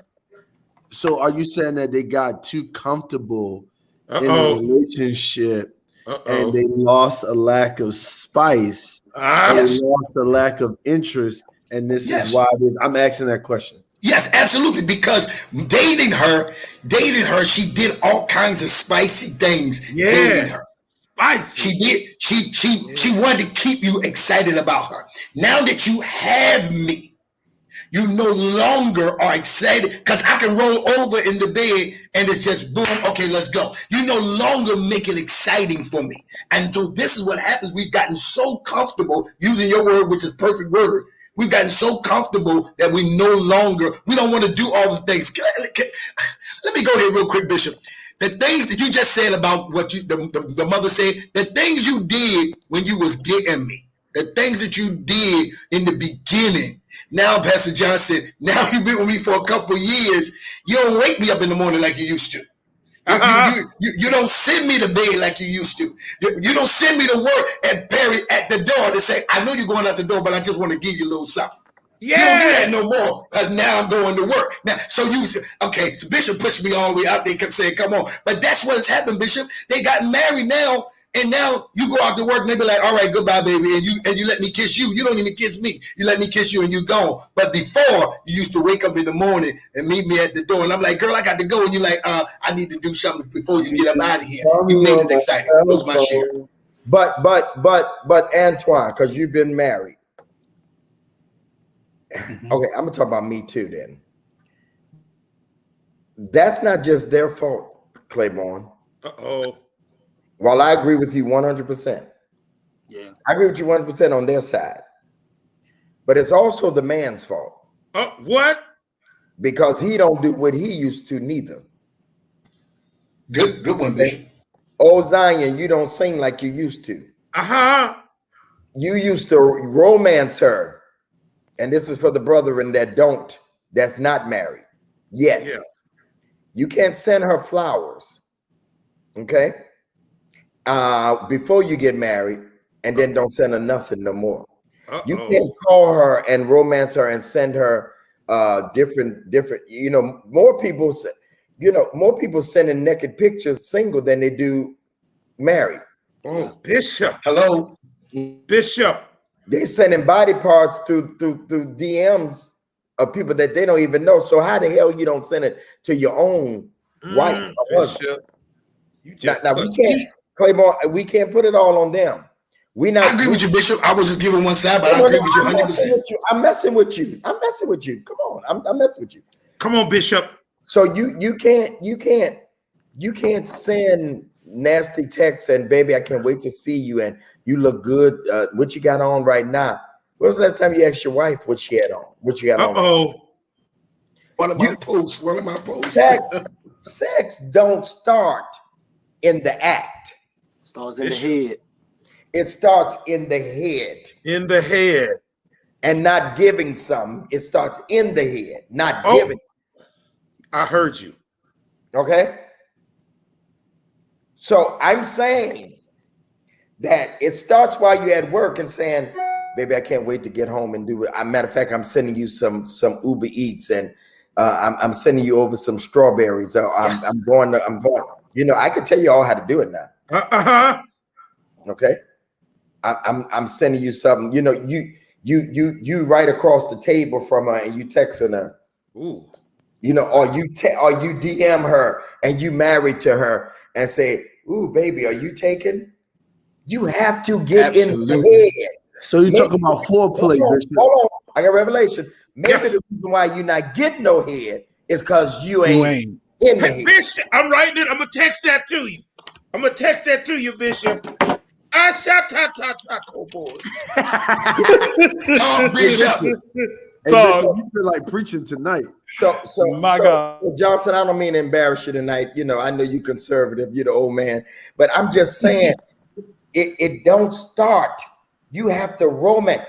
So are you saying that they got too comfortable in a relationship and they lost a lack of spice, and they lost a lack of interest, and this is why I'm asking that question? Yes, absolutely. Because dating her, she did all kinds of spicy things. Yeah. Dating her. Spicy. She did. She wanted to keep you excited about her. Now that you have me, you no longer are excited because I can roll over in the bed and it's just boom, okay, let's go. You no longer make it exciting for me. And so this is what happens. We've gotten so comfortable using your word, which is perfect word. We've gotten so comfortable that we don't want to do all the things. Let me go here real quick, Bishop. The things that you just said about what the mother said, the things you did when you was getting me, the things that you did in the beginning. Now, Pastor Johnson, now you've been with me for a couple of years. You don't wake me up in the morning like you used to. You don't send me to bed like you used to. You don't send me to work at Perry at the door to say, I know you're going out the door, but I just want to give you a little something. Yeah. You don't do that no more because now I'm going to work. Now, so Bishop pushed me all the way out there, kept saying, come on. But that's what has happened, Bishop. They got married now. And now you go out to work and they be like, all right, goodbye, baby. And you let me kiss you. You don't even kiss me. You let me kiss you and you gone. But before, you used to wake up in the morning and meet me at the door. And I'm like, girl, I got to go. And you're like, I need to do something before you get up out of here. You made it exciting. That was my share. But Antoine, because you've been married. Okay, I'm going to talk about me too then. That's not just their fault, Claiborne. While I agree with you 100%, I agree with you 100% on their side, but it's also the man's fault. What? Because he don't do what he used to neither. Good one, Bishop. Oh, Zion, you don't sing like you used to. You used to romance her, and this is for the brethren that's not married yet. Yeah. You can't send her flowers, okay? Before you get married, and then don't send her nothing no more. You can't call her and romance her and send her different. More people sending naked pictures single than they do married. Oh, Bishop. Hello, Bishop. They sending body parts through DMs of people that they don't even know. So how the hell you don't send it to your own wife or husband? Now we can't. Claiborne, we can't put it all on them. I agree with you, Bishop. I was just giving one side, but I agree with you 100%. I'm messing with you. Come on, I'm messing with you. Come on, Bishop. So you can't send nasty texts and baby, I can't wait to see you and you look good. What you got on right now? When was the last time you asked your wife what she had on? What you got on? One of my posts. Sex don't start in the act. Starts in the head. It starts in the head. In the head. And not giving some. It starts in the head, not giving. I heard you. Okay. So I'm saying that it starts while you're at work and saying, baby, I can't wait to get home and do it. Matter of fact, I'm sending you some Uber Eats, and I'm sending you over some strawberries. I'm going. You know, I can tell you all how to do it now. Okay. I'm sending you something. You know, you right across the table from her and you texting her. Ooh. You know, or you DM her and you married to her and say, "Ooh, baby, are you taken?" You have to get in the head. So you're talking about foreplay, Bishop. Hold on, I got revelation. Maybe the reason why you're not getting no head is because you ain't in the Hey, head. Bishop, I'm writing it. I'm gonna text that to you. Bishop. I shot ta boy. Oh, Bishop. Hey, So- Bishop, you feel like preaching tonight. So God. Johnson, I don't mean to embarrass you tonight. You know, I know you conservative, you're the old man, but I'm just saying it don't start. You have to romance.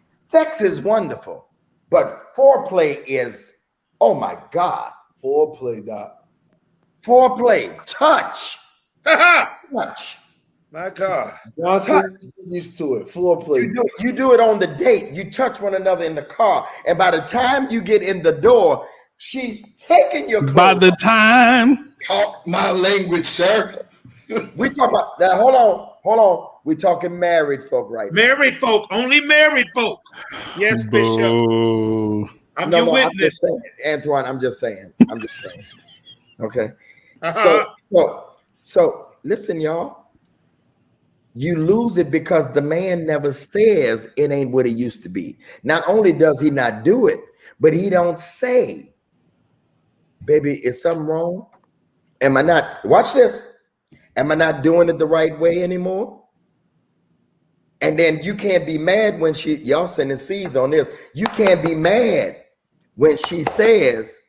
Sex is wonderful, but foreplay is, oh my God. Foreplay, Doc. Foreplay, touch. My God. Johnson, used to it. Foreplay. You do it on the date. You touch one another in the car, and by the time you get in the door, she's taking your clothes. By the time Talk my language, sir. We talk about that. Hold on. We talking married folk right now. Married folk, only married folk. Yes, Bishop. Boo. I'm No, your I'm witness. just saying, Antoine. I'm just saying. Okay. So listen, y'all. You lose it because the man never says it ain't what it used to be. Not only does he not do it, but he don't say, baby, is something wrong? Am I not, watch this. Am I not doing it the right way anymore? And then you can't be mad when y'all sending seeds on this. You can't be mad when she says,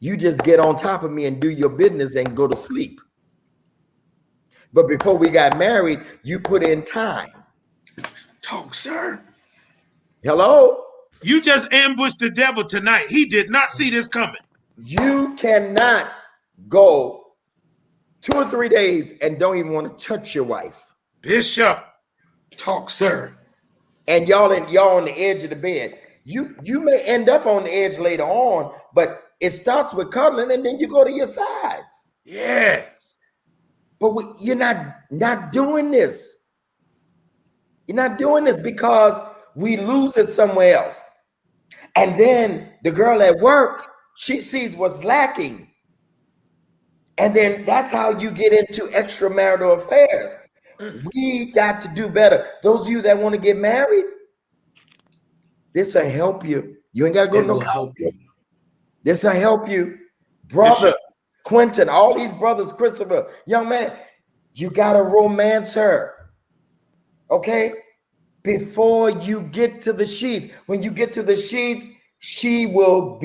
you just get on top of me and do your business and go to sleep. But before we got married, you put in time. Talk, sir. Hello? You just ambushed the devil tonight. He did not see this coming. You cannot go 2 or 3 days and don't even want to touch your wife. Bishop. Talk, sir. And y'all on the edge of the bed. You may end up on the edge later on, but it starts with cuddling and then you go to your sides. Yes. But you're not doing this. You're not doing this because we lose it somewhere else. And then the girl at work, she sees what's lacking. And then that's how you get into extramarital affairs. We got to do better. Those of you that want to get married, this will help you. You ain't got to go to no college. This will help you. Brother Quentin, all these brothers, Christopher, young man, you got to romance her. Okay? Before you get to the sheets. When you get to the sheets, she'll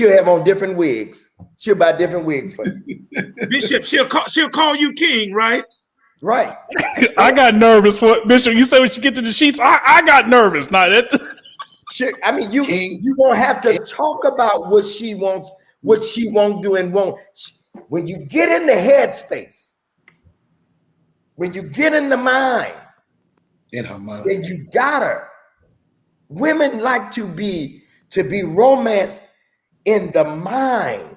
have on different wigs. She'll buy different wigs for you. Bishop, she'll call you king, right? Right. I got nervous for Bishop. You said when she get to the sheets, I got nervous. Not that. I mean, you won't have to talk about what she wants, what she won't do and won't. When you get in the headspace, when you get in the mind, In her mind. then you got her. Women like to be romanced in the mind.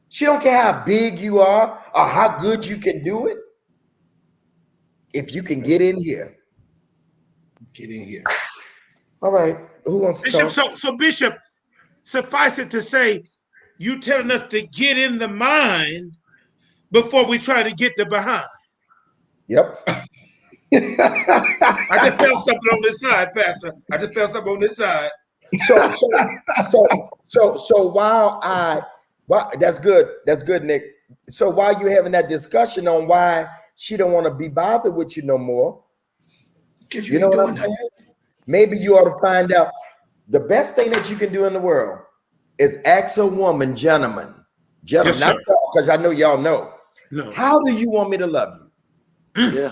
She don't care how big you are or how good you can do it. If you can get in here. Get in here. All right. Who wants to Bishop, talk? so Bishop, suffice it to say, you telling us to get in the mind before we try to get the behind. Yep. I just felt something on this side, Pastor. I just felt something on this side. So while that's good. That's good, Nick. So while you're having that discussion on why she don't want to be bothered with you no more, you know what I'm saying? Maybe you ought to find out. The best thing that you can do in the world is ask a woman, gentlemen, Yes, not because I know y'all know. No. How do you want me to love you? Yeah.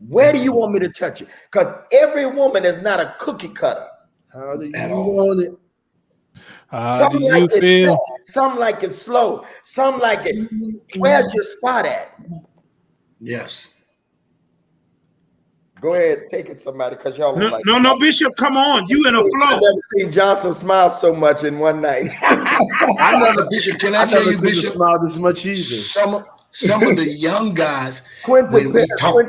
Where do you want me to touch you? Because every woman is not a cookie cutter. How do you At all. want it? How do Some like you it feel? fast, some like it slow, some like it. Where's your spot at? Yes. Go ahead, take it, somebody, because y'all No, don't like. no, Bishop, come on. You in a I've flow. never seen Johnson smile so much in one night. I never, Bishop. Can I I tell never you, seen the Bishop? smile this much either. Some of the young guys, Quentin when we talk,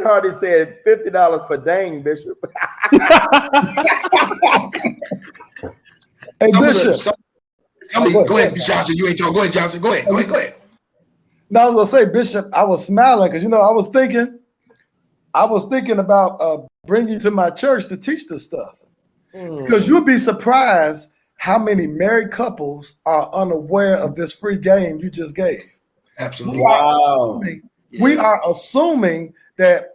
Hardy said $50 for dang, Bishop. Hey, some of the, Bishop. go ahead, Johnson. You ain't talking. Go ahead, Johnson. Go ahead. Go ahead. No, I was gonna say, Bishop, I was smiling because I was thinking about bringing you to my church to teach this stuff. Because you'll be surprised how many married couples are unaware of this free game you just gave. Absolutely. Wow. We are assuming that.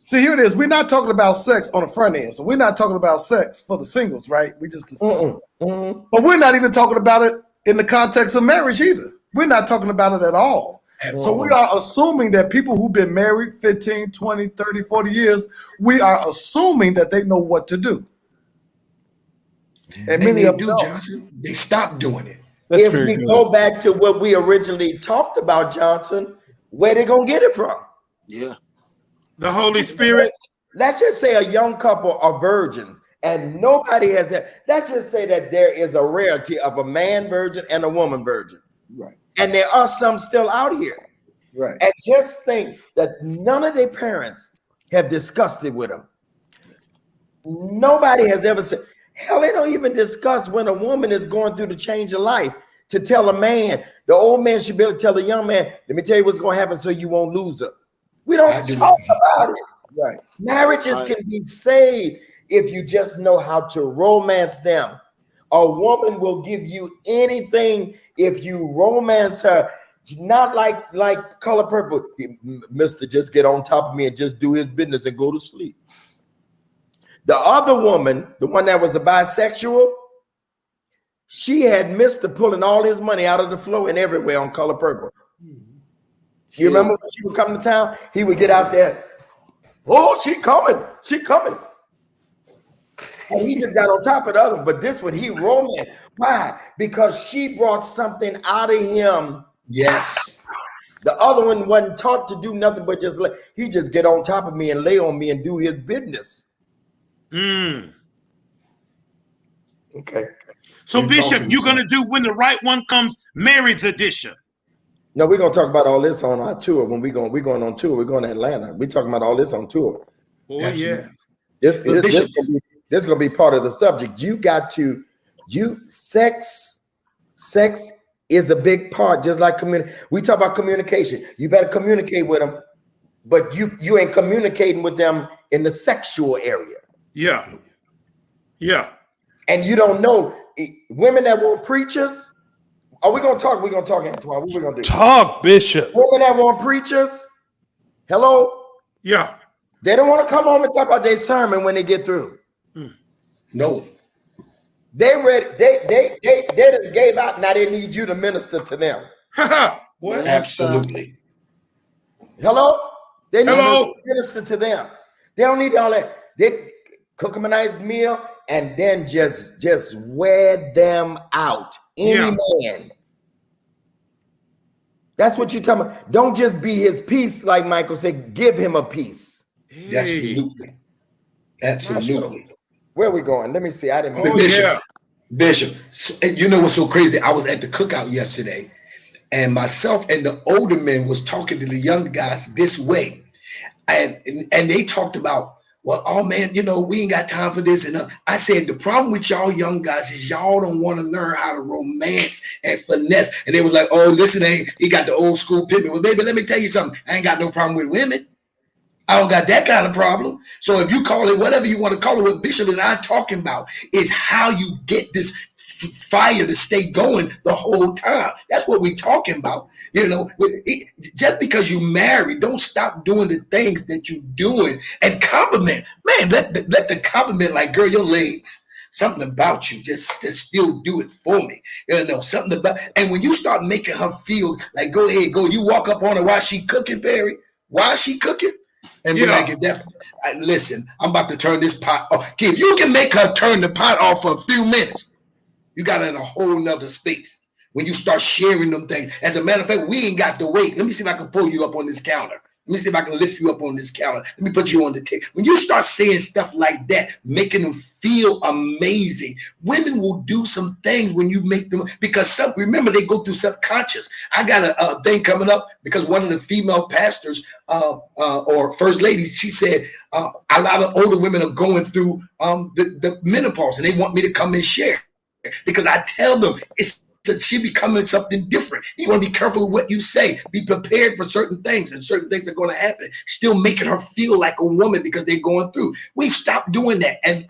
See, here it is. We're not talking about sex on the front end, so we're not talking about sex for the singles, right? We just discussed it. But we're not even talking about it in the context of marriage either. We're not talking about it at all. So we are assuming that people who've been married 15, 20, 30, 40 years, we are assuming that they know what to do. And many they of do, them don't. Johnson. They stopped doing it. That's If very we good. go back to what we originally talked about, Johnson, where they gonna get it from? Yeah. The Holy Spirit. Let's just say a young couple are virgins and nobody has that. Let's just say that there is a rarity of a man virgin and a woman virgin. Right. And there are some still out here. Right. And just think that none of their parents have discussed it with them. Nobody has ever said, hell, they don't even discuss when a woman is going through the change of life to tell a man. The old man should be able to tell the young man, let me tell you what's going to happen so you won't lose her. We don't talk about it. Right. Marriages can be saved if you just know how to romance them. A woman will give you anything if you romance her. Not like Color Purple. Mr. Just get on top of me and just do his business and go to sleep. The other woman, the one that was a bisexual, she had Mr. pulling all his money out of the flow and everywhere on Color Purple. You remember when she would come to town? He would get out there. Oh, she coming. She coming. And he just got on top of the other. But this one, he romanced. Why? Because she brought something out of him. Yes. The other one wasn't taught to do nothing but he just get on top of me and lay on me and do his business. Okay. So, Bishop, you're going to do When the Right One Comes, Marriage Edition. No, we're gonna talk about all this on our tour when we're going on tour. We're going to Atlanta. We're talking about all this on tour. Oh, yeah. This gonna be part of the subject. Sex is a big part, just like we talk about communication. You better communicate with them, but you ain't communicating with them in the sexual area. Yeah. Yeah. And you don't know women that want preachers. Are we gonna talk? We're gonna talk, Antoine. What we gonna do? Talk, Bishop. Women that want preachers. Hello? Yeah. They don't want to come home and talk about their sermon when they get through. No. They read. They done gave out. Now they need you to minister to them. What? Absolutely. Hello? They need Hello? you to minister to them. They don't need all that. They cook them a nice meal and then just wear them out. Any man. That's what you're talking about. Don't just be his piece, like Michael said. Give him a piece. Absolutely. Absolutely. Where are we going? Let me see. I didn't. Bishop, you know what's so crazy? I was at the cookout yesterday, and myself and the older men was talking to the young guys this way, and they talked about, well, oh man, we ain't got time for this. And I said, the problem with y'all young guys is y'all don't want to learn how to romance and finesse. And they was like, oh, listen, he got the old school pimping. Well, baby, let me tell you something. I ain't got no problem with women. I don't got that kind of problem. So if you call it whatever you want to call it, what Bishop and I talking about is how you get this fire to stay going the whole time. That's what we talking about. Just because you married, don't stop doing the things that you're doing and compliment. Man, let the compliment, like, girl, your legs, something about you, just still do it for me. Something about, and when you start making her feel like, go ahead, go, you walk up on her while she cooking, Barry, while she cooking, and be like, listen, I'm about to turn this pot off. If you can make her turn the pot off for a few minutes, You got in a whole nother space when you start sharing them things. As a matter of fact, we ain't got to wait. Let me see if I can pull you up on this counter. Let me see if I can lift you up on this counter. Let me put you on the table. When you start saying stuff like that, making them feel amazing, women will do some things when you make them, because remember, they go through subconscious. I got a thing coming up because one of the female pastors or first ladies, she said a lot of older women are going through the menopause, and they want me to come and share, because I tell them it's she becoming something different. You want to be careful with what you say. Be prepared for certain things, and certain things are going to happen. Still making her feel like a woman because they're going through. We've stopped doing that. And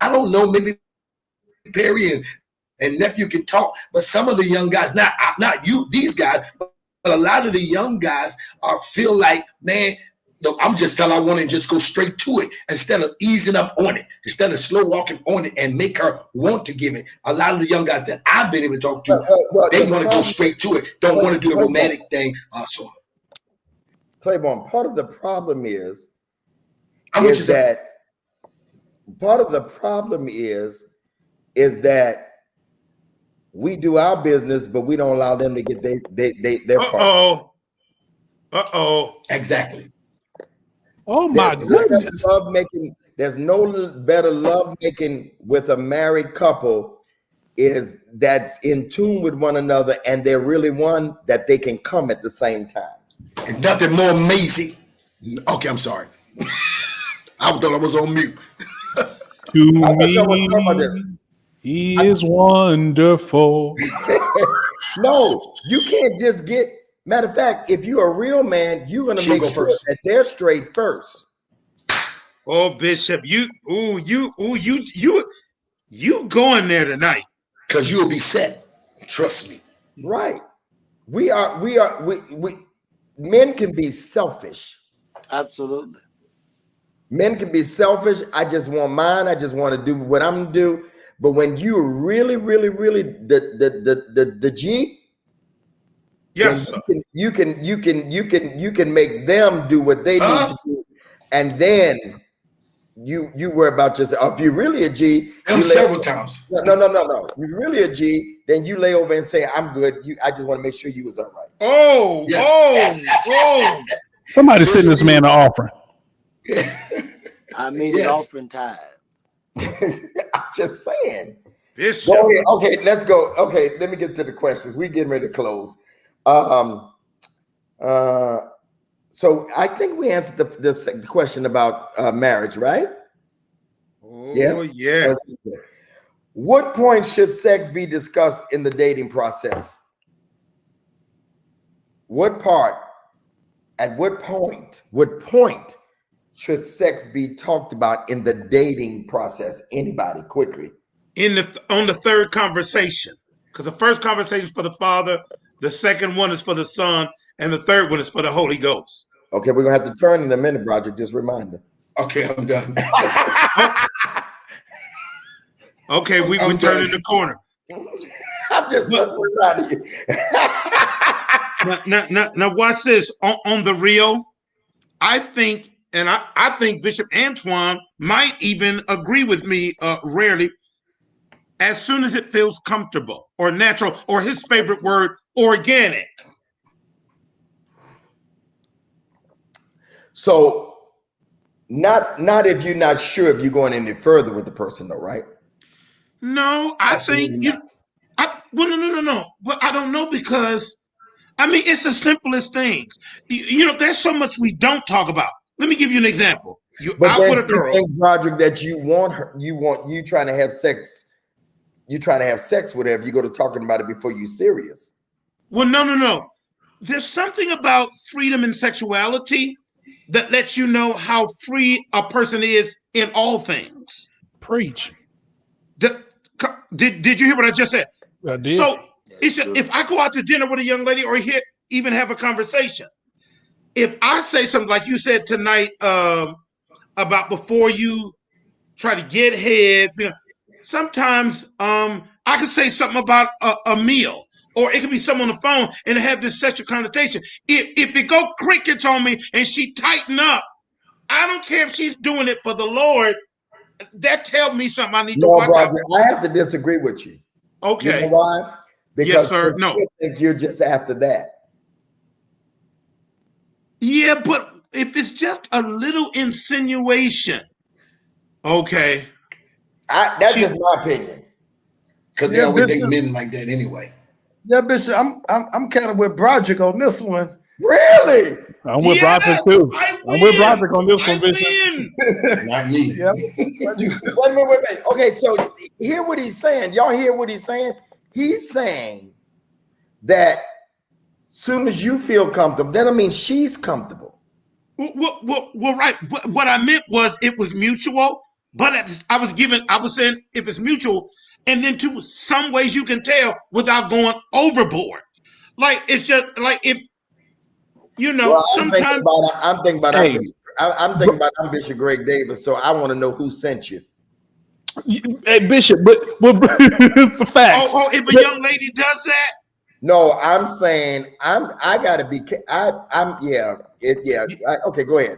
I don't know, maybe Perry and nephew can talk, but some of the young guys, not you, these guys, but a lot of the young guys feel like, man, no, I'm just telling I want to just go straight to it instead of easing up on it, instead of slow walking on it and make her want to give it. A lot of the young guys that I've been able to talk to, they want to go straight to it, don't want to do the romantic thing. Claiborne, part of the problem is that we do our business, but we don't allow them to get their part. Exactly. Oh my goodness. There's no better love making with a married couple is that's in tune with one another, and they're really one that they can come at the same time. And nothing more amazing. Okay, I'm sorry. I thought I was on mute. To me, he is wonderful. No, you can't just get. Matter of fact, if you're a real man, you're gonna make sure that they're straight first. Oh, Bishop, you going there tonight? Because you'll be set. Trust me. Right. We men can be selfish. Absolutely. Men can be selfish. I just want mine. I just want to do what I'm gonna do. But when you really the G, yes, you can make them do what they need to do, and then you worry about yourself. If you're really a G, you several times. No. If you're really a G, then you lay over and say, "I'm good." I just want to make sure you was all right. Oh. Somebody send this man an offering. I mean, the offering time. I'm just saying. Bishop. Go ahead. Okay, let's go. Okay, let me get to the questions. We're getting ready to close. So I think we answered the question about marriage, right? Oh, yeah. What point should sex be discussed in the dating process? At what point should sex be talked about in the dating process? Anybody, quickly. On the third conversation, because the first conversation is for the Father, the second one is for the Son, and the third one is for the Holy Ghost. Okay, we're gonna have to turn in a minute, Broderick. Just remind them. Okay, I'm done. Okay, we turn in the corner. I'm just so proud of you. Now watch this. On the real, I think Bishop Antoine might even agree with me rarely. As soon as it feels comfortable or natural, or his favorite word, organic. So not if you're not sure if you're going any further with the person, though, right? No, I think no. But I don't know, because I mean, it's the simplest things. You know, there's so much we don't talk about. Let me give you an example. You but out with a girl, things, Broderick, that you want her, you trying to have sex. You're trying to have sex with her if you go to talking about it before you're serious. Well, no. There's something about freedom and sexuality that lets you know how free a person is in all things. Preach. Did you hear what I just said? I did. So if I go out to dinner with a young lady or even have a conversation, if I say something like you said tonight about before you try to get head, you know, sometimes I could say something about a meal, or it could be someone on the phone and have this sexual connotation. If it go crickets on me and she tighten up, I don't care if she's doing it for the Lord. that tells me something I need to No, watch out Broderick, for. I have to disagree with you. Okay. You know why? Yes, sir. No. I think you're just after that. Yeah, but if it's just a little insinuation, okay. That's just my opinion. Because they Yeah, always date Bishop. men like that anyway. Yeah, Bishop, I'm kind of with Broderick on this one. Really? I'm with Yes, Broderick too. I I'm with win. Broderick on this I one, Bishop. win. Not me. Yeah. Wait a minute. Okay, so hear what he's saying. Y'all hear what he's saying? He's saying that soon as you feel comfortable, that don't mean she's comfortable. Well, right. What I meant was it was mutual, but I was saying if it's mutual, and then to some ways you can tell without going overboard. Like it's just like if Well, sometimes I'm thinking about Hey. I'm Bishop Greg Davis, so I want to know who sent you. Hey, Bishop, but it's a fact. if a young lady does that, No, I'm saying I gotta be. Okay, go ahead.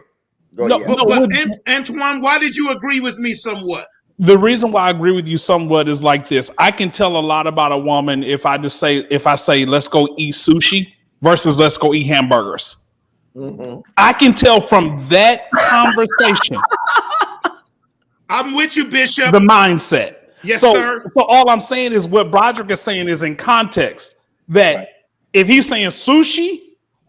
No, ahead. but Antoine, why did you agree with me somewhat? The reason why I agree with you somewhat is like this. I can tell a lot about a woman if I say let's go eat sushi versus let's go eat hamburgers. Mhm. I can tell from that conversation I'm with you, Bishop. the mindset. Yes, so, sir. So all I'm saying is what Broderick is saying is in context that if he's saying sushi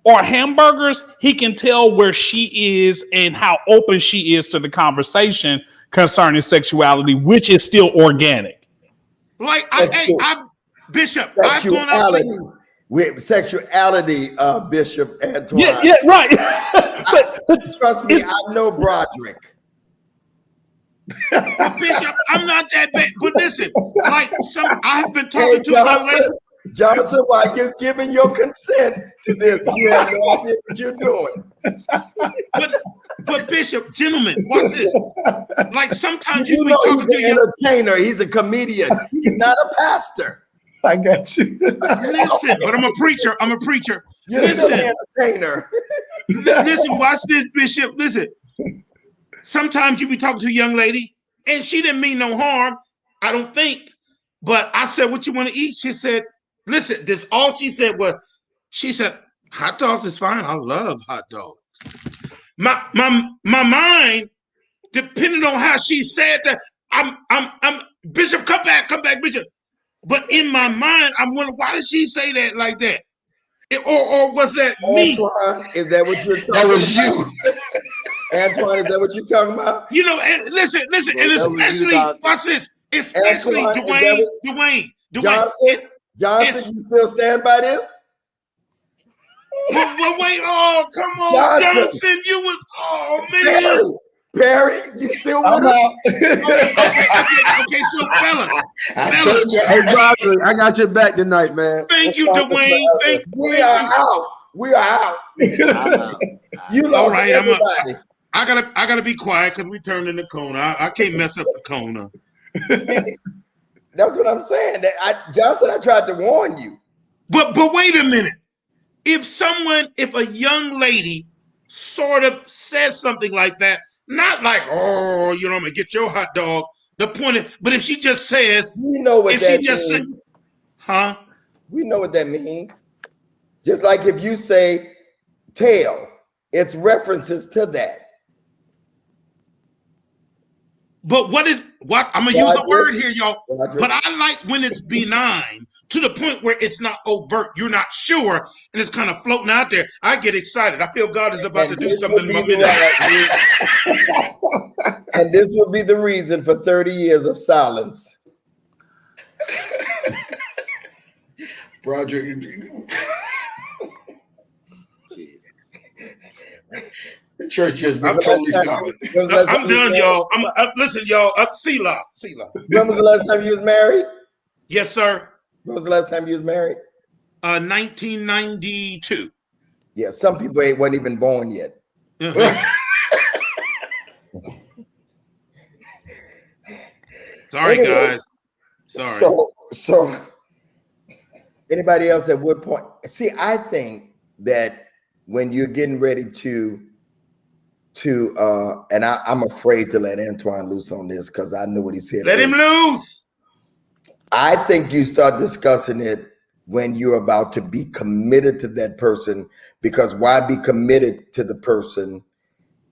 or hamburgers, he can tell where she is and how open she is to the conversation concerning sexuality, which is still organic. Like Bishop, I've gone out. Sexuality. With sexuality, Bishop Antoine. Yeah, right. but Trust me, I know Broderick. Bishop, I'm not that bad. But listen, like I've been talking Hey, to a young lady. Johnson, while you're giving your consent to this, you have no idea what you're doing. But Bishop, gentlemen, watch this. Like sometimes you be know talking to he's an entertainer, he's a comedian, he's not a pastor. I got you. Listen, but I'm a preacher. You're still an entertainer. Listen, watch this, Bishop. Listen. Sometimes you be talking to a young lady, and she didn't mean no harm, I don't think. But I said, "What you want to eat?" She said, "Listen, this all she said was, she said, hot dogs is fine. I love hot dogs." My mind, depending on how she said that, I'm Bishop, come back, Bishop. But in my mind, I'm wondering, why did she say that like that? Or was that me? Antoine, is that what you're talking That was about? you. Antoine, is that what you're talking about? And listen, Well, and that was you, especially, Doctor. watch this, especially Antoine, Dwayne. Johnson, you still stand by this? Well, wait, oh, come on, Johnson, you was, oh, man. Perry, you still with I'm us? out. Okay, so fellas, I told you. Hey, Broderick, I got your back tonight, man. thank you, Dwayne. We are out. We are out. I'm out. You All lost right, everybody. I gotta be quiet because we turned in the corner. I can't mess up the corner. That's what I'm saying. Johnson, I tried to warn you. But wait a minute. If a young lady sort of says something like that, not like, oh, I'm gonna get your hot dog. The point is, but if she just says, We know what if that she just means. huh? We know what that means. Just like if you say tail, it's references to that. But what I'm gonna use a word here, y'all. Roger. But I like when it's benign to the point where it's not overt. You're not sure, and it's kind of floating out there. I get excited. I feel God is about to do this something would in my be midnight. And this would be the reason for 30 years of silence. Broderick. The church has been totally silent. I'm done, y'all. Listen, y'all. Selah. When was the last time you was married? Yes, sir. When was the last time you was married? 1992. Yeah, some people weren't even born yet. Sorry, Anyway, guys. Sorry. So anybody else at what point? See, I think that when you're getting ready to to and I'm afraid to let Antoine loose on this because I know what he said. Let him loose. I think you start discussing it when you're about to be committed to that person, because why be committed to the person?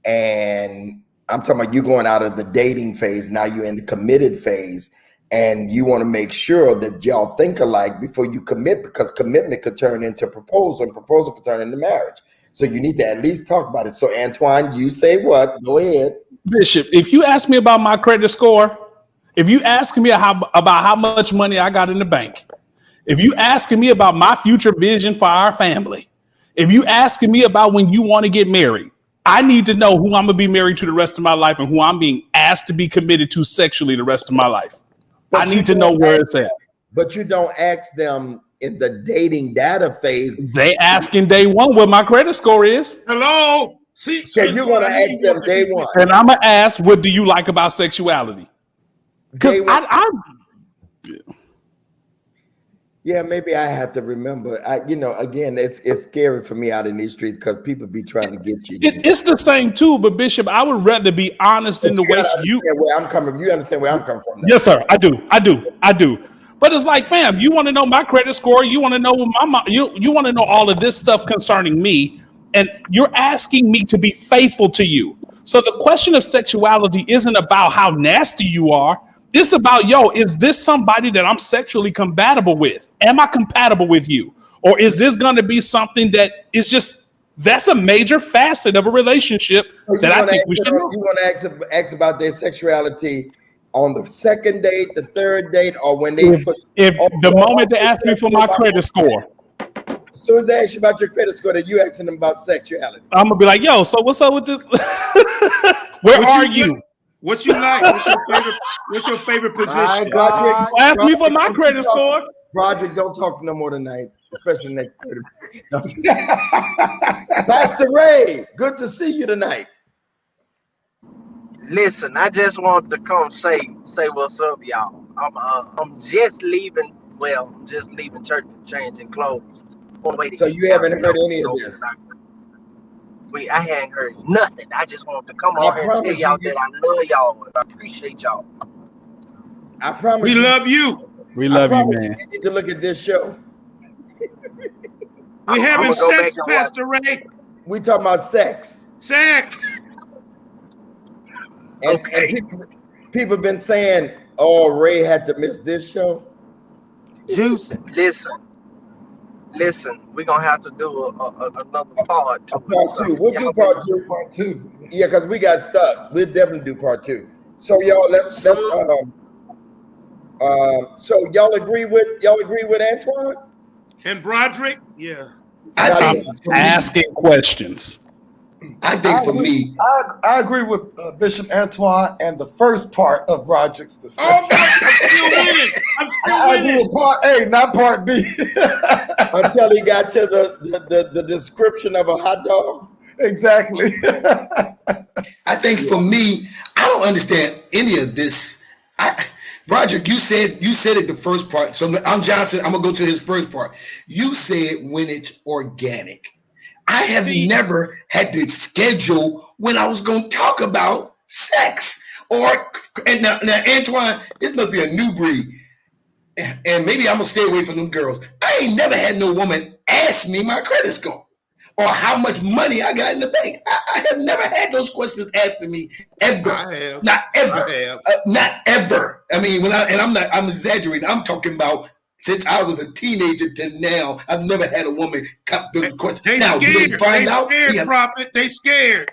And I'm talking about you going out of the dating phase. Now you're in the committed phase, and you want to make sure that y'all think alike before you commit, because commitment could turn into proposal, and proposal could turn into marriage. So you need to at least talk about it. So Antoine, you say what? Go ahead. Bishop, if you ask me about my credit score, if you ask me about how much money I got in the bank, if you asking me about my future vision for our family, if you asking me about when you want to get married, I need to know who I'm gonna be married to the rest of my life and who I'm being asked to be committed to sexually the rest of my life. I need to know where it's at. But you don't ask them in the dating data phase. They asking day one what my credit score is. Hello. See, So you're gonna ask them day one. And I'm gonna ask, what do you like about sexuality? Because Day one. I Yeah, maybe I have to remember. Again, it's scary for me out in these streets because people be trying to get you. it's the same too, but Bishop, I would rather be honest in the way you. Where I'm coming. You understand where I'm coming from? Now. Yes, sir. I do. But it's like, fam, you want to know my credit score. You want to know what you want to know all of this stuff concerning me, and you're asking me to be faithful to you. So the question of sexuality isn't about how nasty you are. It's about, is this somebody that I'm sexually compatible with? Am I compatible with you? Or is this going to be something that is that's a major facet of a relationship that I think we should know. You want to ask about their sexuality on the second date, the third date, or when they if the moment they ask me for my credit score. As soon as they ask you about your credit score, then you asking them about sexuality. I'm going to be like, so what's up with this? Where are you? What you like? What's your favorite position? Broderick, Ask me for my credit score. Broderick, don't talk no more tonight, especially next 30 minutes. Pastor Ray, good to see you tonight. Listen, I just wanted to come say what's up, y'all. I'm just leaving. Well, I'm just leaving church and changing clothes. So you haven't heard any of this? I hadn't heard nothing. I just wanted to come on here and tell y'all that I love y'all and I appreciate y'all. I promise. We love you. We love you, man. You need to look at this show. We having sex, Pastor Ray. We talking about sex. Sex. And, Okay. and people been saying, "Oh, Ray had to miss this show." Juicy. Listen, we're gonna have to do another part. A part two. We'll do part two. Part two. Yeah, because we got stuck. We'll definitely do part two. So y'all, let's so y'all agree with Antoine And Broderick? Yeah. I think Asking questions. for me, I agree with Bishop Antoine and the first part of Broderick's Oh discussion. my, I'm still winning. I'm still I agree winning. with part A, not part B. until he got to the description of a hot dog. Exactly. I think for me, I don't understand any of this. Broderick, you said it the first part. So I'm Johnson. I'm gonna go to his first part. You said when it's organic. I have never had to schedule when I was gonna talk about sex. And now Antoine, this must be a new breed. And maybe I'm gonna stay away from them girls. I ain't never had no woman ask me my credit score or how much money I got in the bank. I have never had those questions asked to me ever. I have. Not ever. I have. Not ever. I mean, I'm exaggerating. I'm talking about since I was a teenager to now. I've never had a woman cut those questions. They Now, do scared. they find They out? scared, Yeah. Prophet. They scared.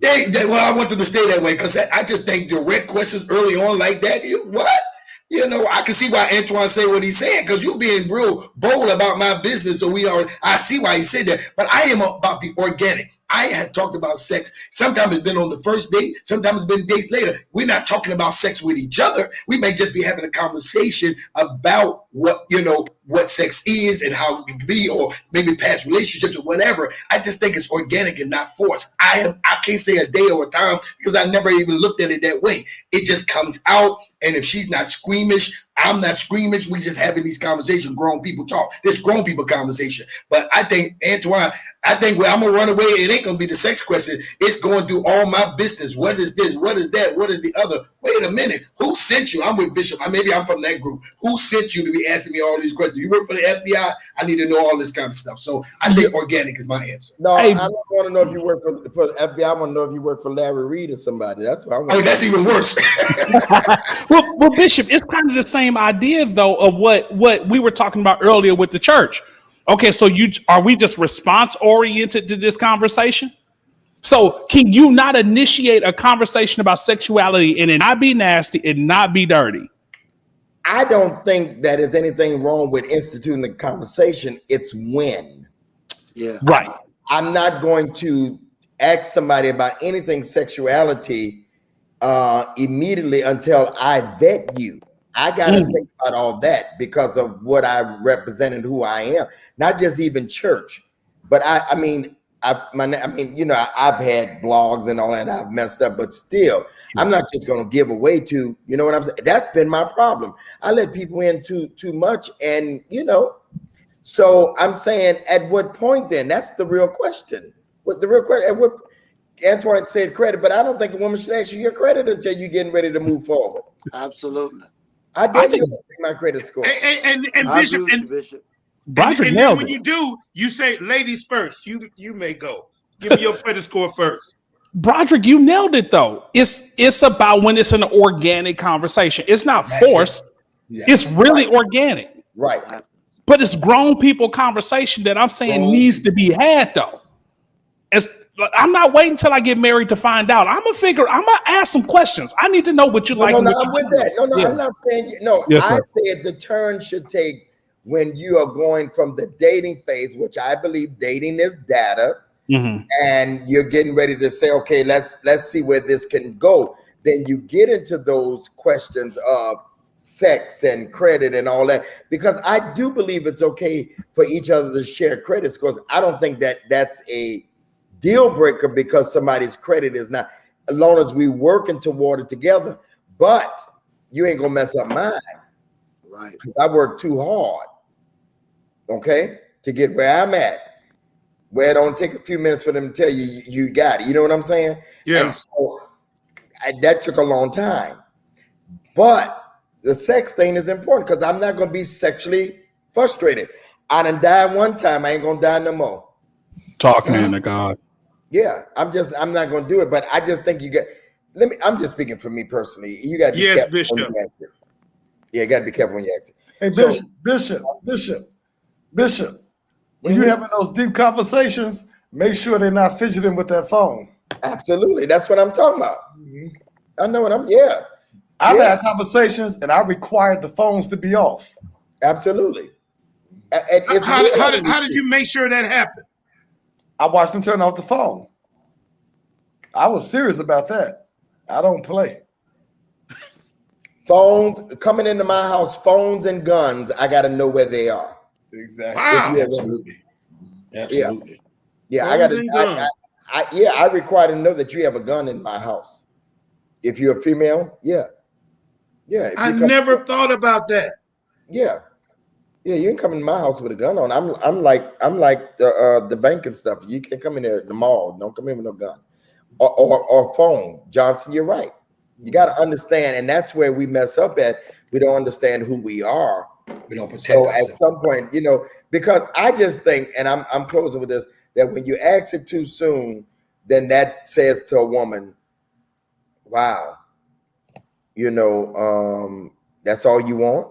Well, I want them to stay that way because I just think direct questions early on like that. What? I can see why Antoine say what he's saying because you're being real bold about my business. So I see why he said that. But I am about the organic. I have talked about sex. Sometimes it's been on the first date. Sometimes it's been days later. We're not talking about sex with each other. We may just be having a conversation about what sex is and how it can be, or maybe past relationships or whatever. I just think it's organic and not forced. I can't say a day or a time because I never even looked at it that way. It just comes out. And if she's not squeamish I'm not squeamish. We just having these conversations. Grown people talk. This grown people conversation. But I think, Antoine, where I'm gonna run away, it ain't gonna be the sex question. It's going to do all my business. What is this? What is that? What is the other? Wait a minute. Who sent you? I'm with Bishop. Maybe I'm from that group. Who sent you to be asking me all these questions? You work for the FBI? I need to know all this kind of stuff. So I think organic is my answer. No, Hey. I don't want to know if you work for the FBI. I want to know if you work for Larry Reed or somebody. That's what I want. Oh, that's even worse. Well, Bishop, it's kind of the same idea though of what we were talking about earlier with the church. Okay, so are we just response oriented to this conversation? So can you not initiate a conversation about sexuality and it not be nasty and not be dirty? I don't think that there's anything wrong with instituting the conversation. It's when. Yeah. Right. I'm not going to ask somebody about anything sexuality immediately until I vet you. I got to think about all that because of what I represent and who I am. Not just even church, but I've had blogs and all that. I've messed up, but still, I'm not just going to give away to, you know what I'm saying? That's been my problem. I let people in too much, and so I'm saying, at what point then? That's the real question. What the real question? At what Antoine said credit, but I don't think a woman should ask you your credit until you're getting ready to move forward. Absolutely. I definitely think my credit score. And I Bishop, agree with you, Bishop. Broderick and nailed when it. you do, you say, "Ladies first. You may go. Give me your credit score first." Broderick, you nailed it though. It's about when it's an organic conversation. It's not forced. Yeah. It's really organic. Right. But it's grown people conversation that I'm saying needs to be had though. I'm not waiting till I get married to find out. I'm gonna ask some questions. I need to know what you like. No, and what I'm you with don't. that. No, Yeah. I'm not saying no. Yes, I sir. said the turn should take when you are going from the dating phase, which I believe dating is data, and you're getting ready to say, okay, let's see where this can go. Then you get into those questions of sex and credit and all that, because I do believe it's okay for each other to share credit scores. I don't think that that's a deal breaker because somebody's credit is not, as long as we working toward it together. But you ain't gonna mess up mine. Right. I work too hard, okay, to get where I'm at. Where it don't take a few minutes for them to tell you you got it. You know what I'm saying? Yeah. And so that took a long time. But the sex thing is important because I'm not gonna be sexually frustrated. I done died one time. I ain't gonna die no more. Talk, man to God. Yeah, I'm not gonna do it, but I just think I'm just speaking for me personally. You gotta be Yes, careful when Bishop. you ask it. Yeah, you gotta be careful when you ask it. Hey, So- Bishop, when you're having those deep conversations, make sure they're not fidgeting with that phone. Absolutely, that's what I'm talking about. I know what I've had conversations and I required the phones to be off. absolutely. And it's How real. did you make sure that happened? I watched them turn off the phone. I was serious about that. I don't play. Phones coming into my house, phones and guns, I gotta know where they are. Exactly. Wow. Absolutely. Absolutely. Yeah, I Phones gotta and guns. I require to know that you have a gun in my house. If you're a female, yeah. If I you come- never thought about that. Yeah, you ain't coming to my house with a gun on. I'm like the bank and stuff. You can't come in there at the mall. Don't come in with no gun or phone. Johnson, you're right. You got to understand, and that's where we mess up at. We don't understand who we are. We don't protect So at ourselves. some point, because I just think, and I'm closing with this, that when you ask it too soon, then that says to a woman, "Wow, that's all you want."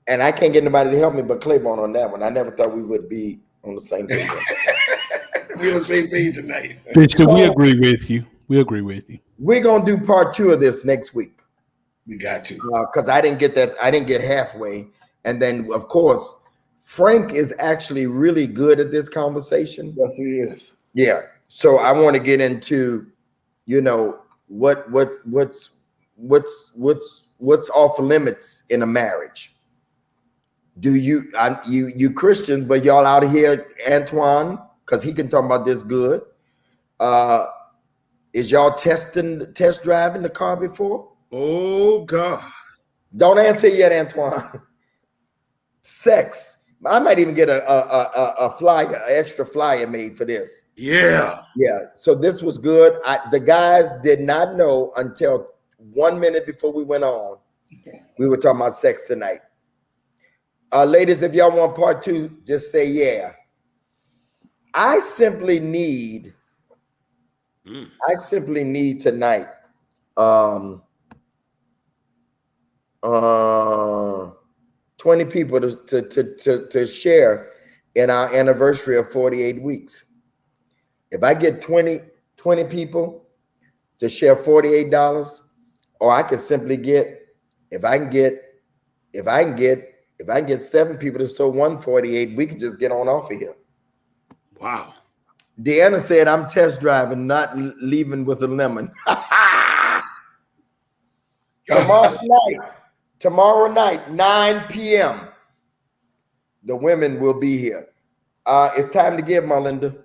And I can't get nobody to help me but Claiborne on that one. I never thought we would be on the same page. We're on the same page tonight. Bishop, we agree with you. We're gonna do part 2 of this next week We got to. because I didn't get that. I didn't get halfway, and then of course Frank is actually really good at this conversation. Yes, he is. Yeah. So I want to get into, what's off limits in a marriage. Do you Christians, but y'all out here, Antoine, because he can talk about this good. Is y'all test driving the car before? Oh God. Don't answer yet, Antoine. Sex. I might even get a flyer, an extra flyer made for this. Yeah. Yeah. So this was good. The guys did not know until 1 minute before we went on. We were talking about sex tonight. Ladies, if y'all want part 2, just say yeah. I simply need tonight 20 people to share in our anniversary of 48 weeks. If I get 20 people to share $48, or I can simply get, if I can get 7 people to sow 148, we can just get on off of here. Wow. Deanna said, I'm test driving, not leaving with a lemon. Tomorrow night, 9 p.m., the women will be here. It's time to give, Melinda.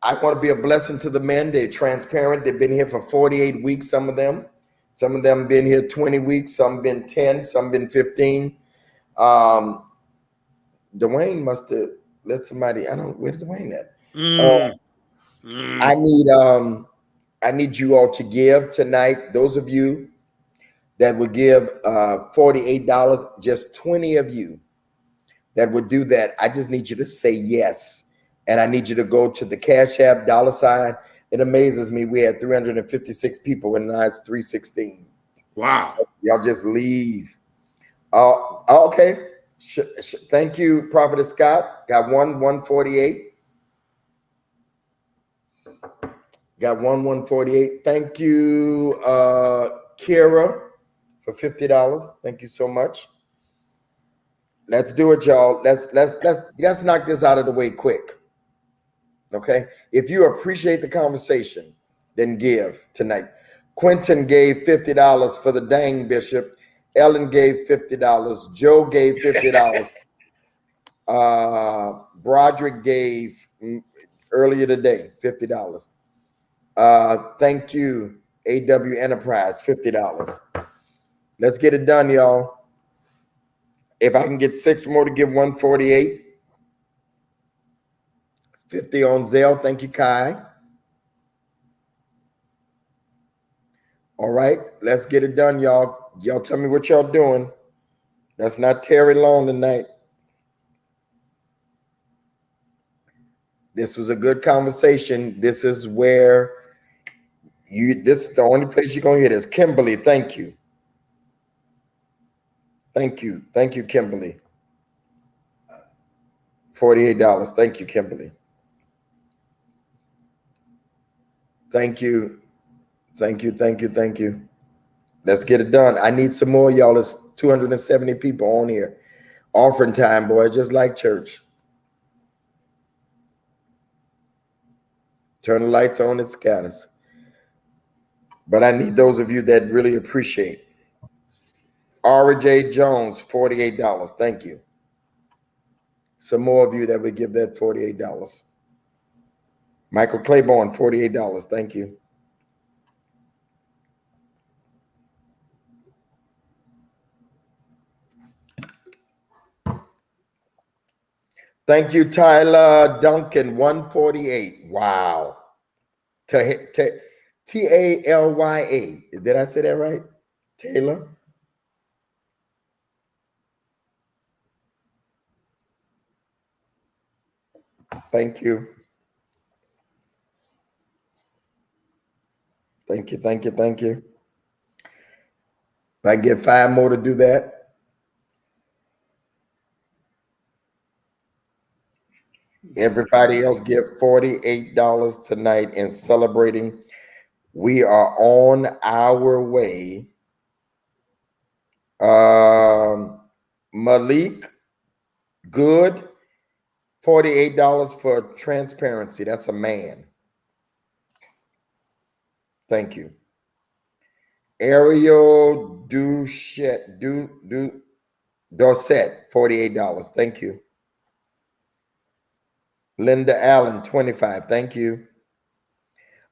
I want to be a blessing to the men. They're transparent. They've been here for 48 weeks, some of them. Some of them been here 20 weeks, some been 10, some been 15. Dwayne must have let somebody, where's Dwayne at? I need you all to give tonight. Those of you that would give $48, just 20 of you that would do that. I just need you to say yes. And I need you to go to the Cash App $. It amazes me. We had 356 people and now it's 316. Wow. Y'all just leave. Okay. Thank you, Prophet Scott. Got 148. Got 148. Thank you, Kira, for $50. Thank you so much. Let's do it, y'all. Let's knock this out of the way quick. Okay. If you appreciate the conversation, then give tonight. Quentin gave $50 for the dang bishop. Ellen gave $50. Joe gave $50. Broderick gave earlier today $50. Thank you, AW Enterprise, $50. Let's get it done, y'all. If I can get 6 more to give 148. 50 on Zelle. Thank you, Kai. All right, let's get it done, y'all. Y'all tell me what y'all doing. That's not Terry Long tonight. This was a good conversation. This is where this is the only place you're gonna hear this. Kimberly, thank you. Thank you. Thank you, Kimberly. $48. Thank you, Kimberly. Thank you. Thank you. Thank you. Thank you. Let's get it done. I need some more, y'all. There's 270 people on here. Offering time, boy, just like church. Turn the lights on, it scatters. But I need those of you that really appreciate. R.J. Jones, $48. Thank you. Some more of you that would give that $48. Michael Claiborne, $48. Thank you. Thank you, Tyler Duncan, 148. Wow. Talya. Did I say that right? Taylor? Thank you. Thank you, thank you, thank you. If I can get 5 more to do that. Everybody else give $48 tonight in celebrating. We are on our way. Malik, good. $48 for transparency. That's a man. Thank you. Ariel Dorset, $48. Thank you. Linda Allen, 25. Thank you.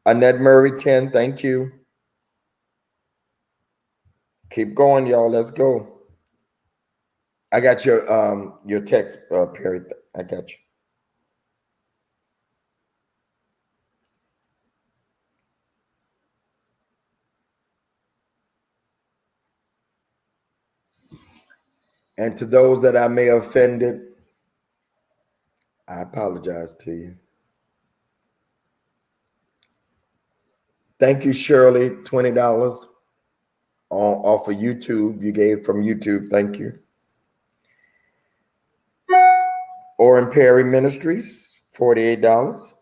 Annette Murray, 10. Thank you. Keep going, y'all. Let's go. I got your text, Perry. I got you. And to those that I may have offended, I apologize to you. Thank you, Shirley. $20 off of YouTube. You gave from YouTube. Thank you. Oren Perry Ministries, $48.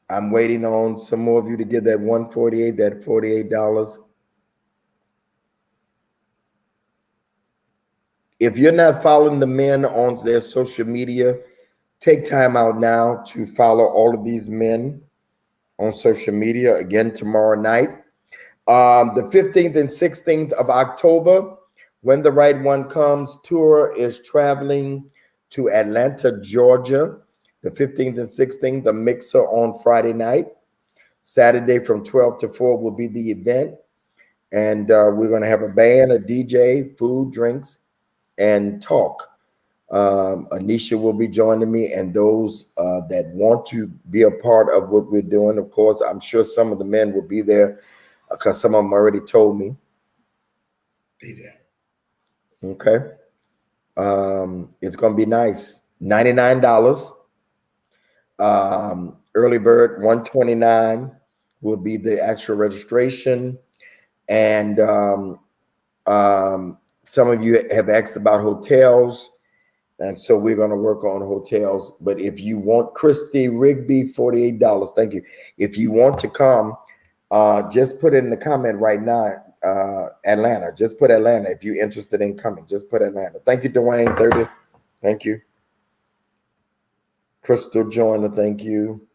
I'm waiting on some more of you to give that 148, that $48. If you're not following the men on their social media, take time out now to follow all of these men on social media. Again, tomorrow night. The 15th and 16th of October, When the Right One Comes tour is traveling to Atlanta, Georgia. The 15th and 16th, the Mixer on Friday night. Saturday from 12 to 4 will be the event. And we're going to have a band, a DJ, food, drinks, and talk. Anisha will be joining me, and those that want to be a part of what we're doing. Of course, I'm sure some of the men will be there because some of them already told me. Be there. Okay. It's going to be nice. $99. Early bird, $129 will be the actual registration. And some of you have asked about hotels. And so we're going to work on hotels. But if you want, Christy Rigby, $48. Thank you. If you want to come, just put it in the comment right now, Atlanta. Just put Atlanta if you're interested in coming. Just put Atlanta. Thank you, Dwayne, 30. Thank you. Crystal Joyner, thank you.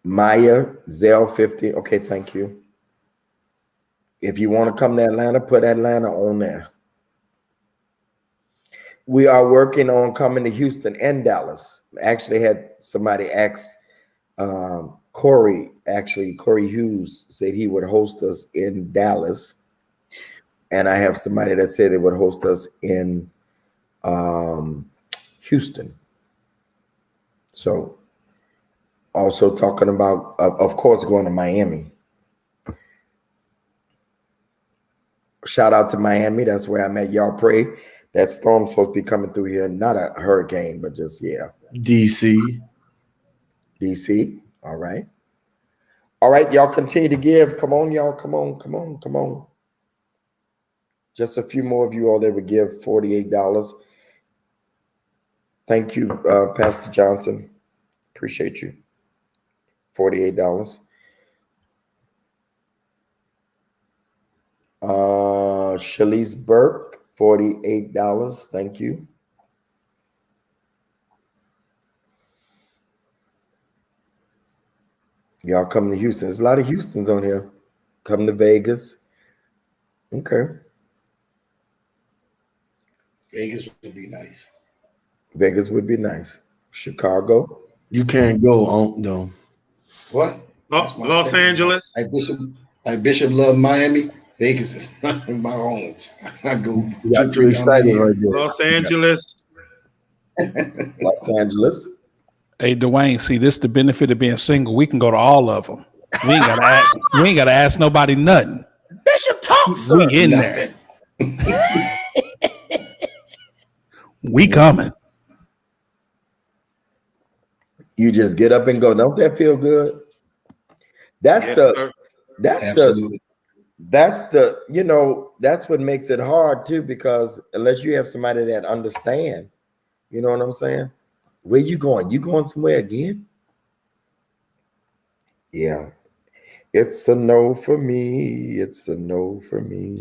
Maya, Zell 50. Okay, thank you. If you want to come to Atlanta, put Atlanta on there. We are working on coming to Houston and Dallas. Actually had somebody ask Corey Hughes said he would host us in Dallas. And I have somebody that said they would host us in Houston. So also talking about, of course, going to Miami. Shout out to Miami. That's where I'm at. Y'all pray. That storm's supposed to be coming through here. Not a hurricane, but just, yeah. DC. All right. All right, y'all continue to give. Come on, y'all. Come on. Just a few more of you all that would give $48. Thank you, Pastor Johnson. Appreciate you. $48. Shalise Burke, $48. Thank you. Y'all come to Houston. There's a lot of Houstons on here. Come to Vegas. Okay. Vegas would be nice. Vegas would be nice. Chicago. You can't go on no. What? Oh, Los Angeles. Like Bishop loved Miami. Vegas is not my own. I go. You got too excited right there. Los Angeles. Los Angeles. Hey, Dwayne, see, this is the benefit of being single. We can go to all of them. We ain't gotta ask nobody nothing. Bishop Thompson. We in there. We coming. You just get up and go. Don't that feel good? That's Absolutely. That's what makes it hard too, because unless you have somebody that understand, you know what I'm saying? Where you going? You going somewhere again? Yeah. It's a no for me. It's a no for me.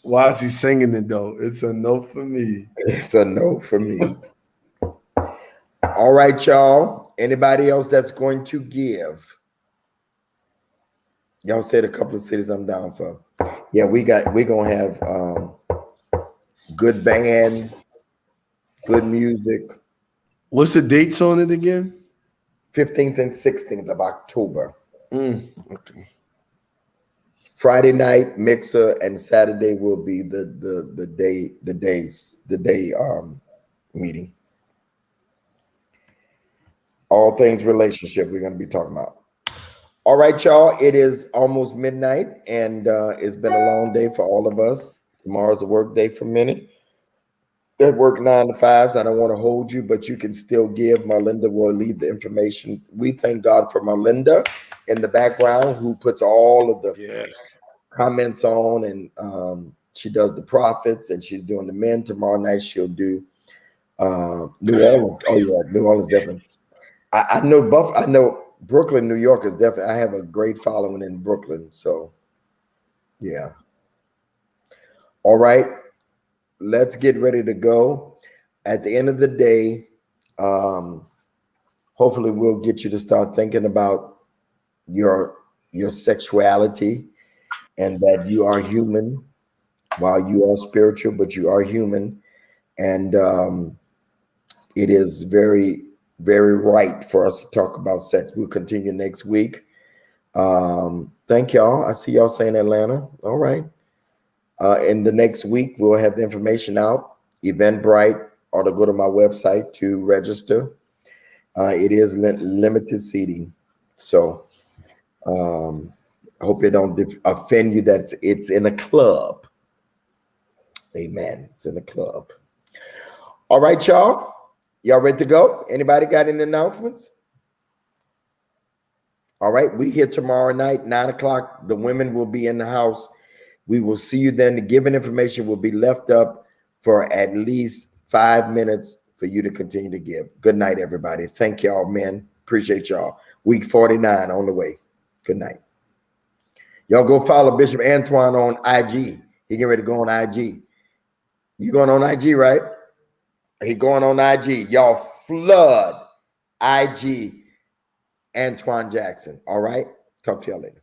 Why is he singing it though? It's a no for me. It's a no for me. All right, y'all. Anybody else that's going to give? Y'all said a couple of cities I'm down for. Yeah, we're gonna have good band, good music. What's the dates on it again? 15th and 16th of October. Okay. Friday night mixer and Saturday will be the day meeting. All things relationship we're going to be talking about. All right, y'all. It is almost midnight, and it's been a long day for all of us. Tomorrow's a work day for many that work 9 to 5s. I don't want to hold you, but you can still give. Marlinda will leave the information. We thank God for Marlinda in the background, who puts all of the comments on, and she does the prophets, and she's doing the men. Tomorrow night she'll do New Orleans. Oh yeah, New Orleans definitely. I know Brooklyn, New York is definitely. I have a great following in Brooklyn, so yeah. All right, let's get ready to go. At the end of the day, hopefully we'll get you to start thinking about your sexuality, and that you are human. While you are spiritual, but you are human, and it is very, very right for us to talk about sex. We'll continue next week. Thank y'all. I see y'all saying Atlanta. All right. In the next week, we'll have the information out. Eventbrite, or to go to my website to register. It is limited seating, so I hope it don't offend you that it's in a club. Amen. It's in a club. All right, y'all. Y'all ready to go? Anybody got any announcements? All right. We here tomorrow night, 9 o'clock. The women will be in the house. We will see you then. The given information will be left up for at least 5 minutes for you to continue to give. Good night, everybody. Thank y'all, men. Appreciate y'all. Week 49 on the way. Good night. Y'all go follow Bishop Antoine on IG. He getting ready to go on IG. You going on IG, right? He going on IG. Y'all flood IG Antoine Jackson. All right. Talk to y'all later.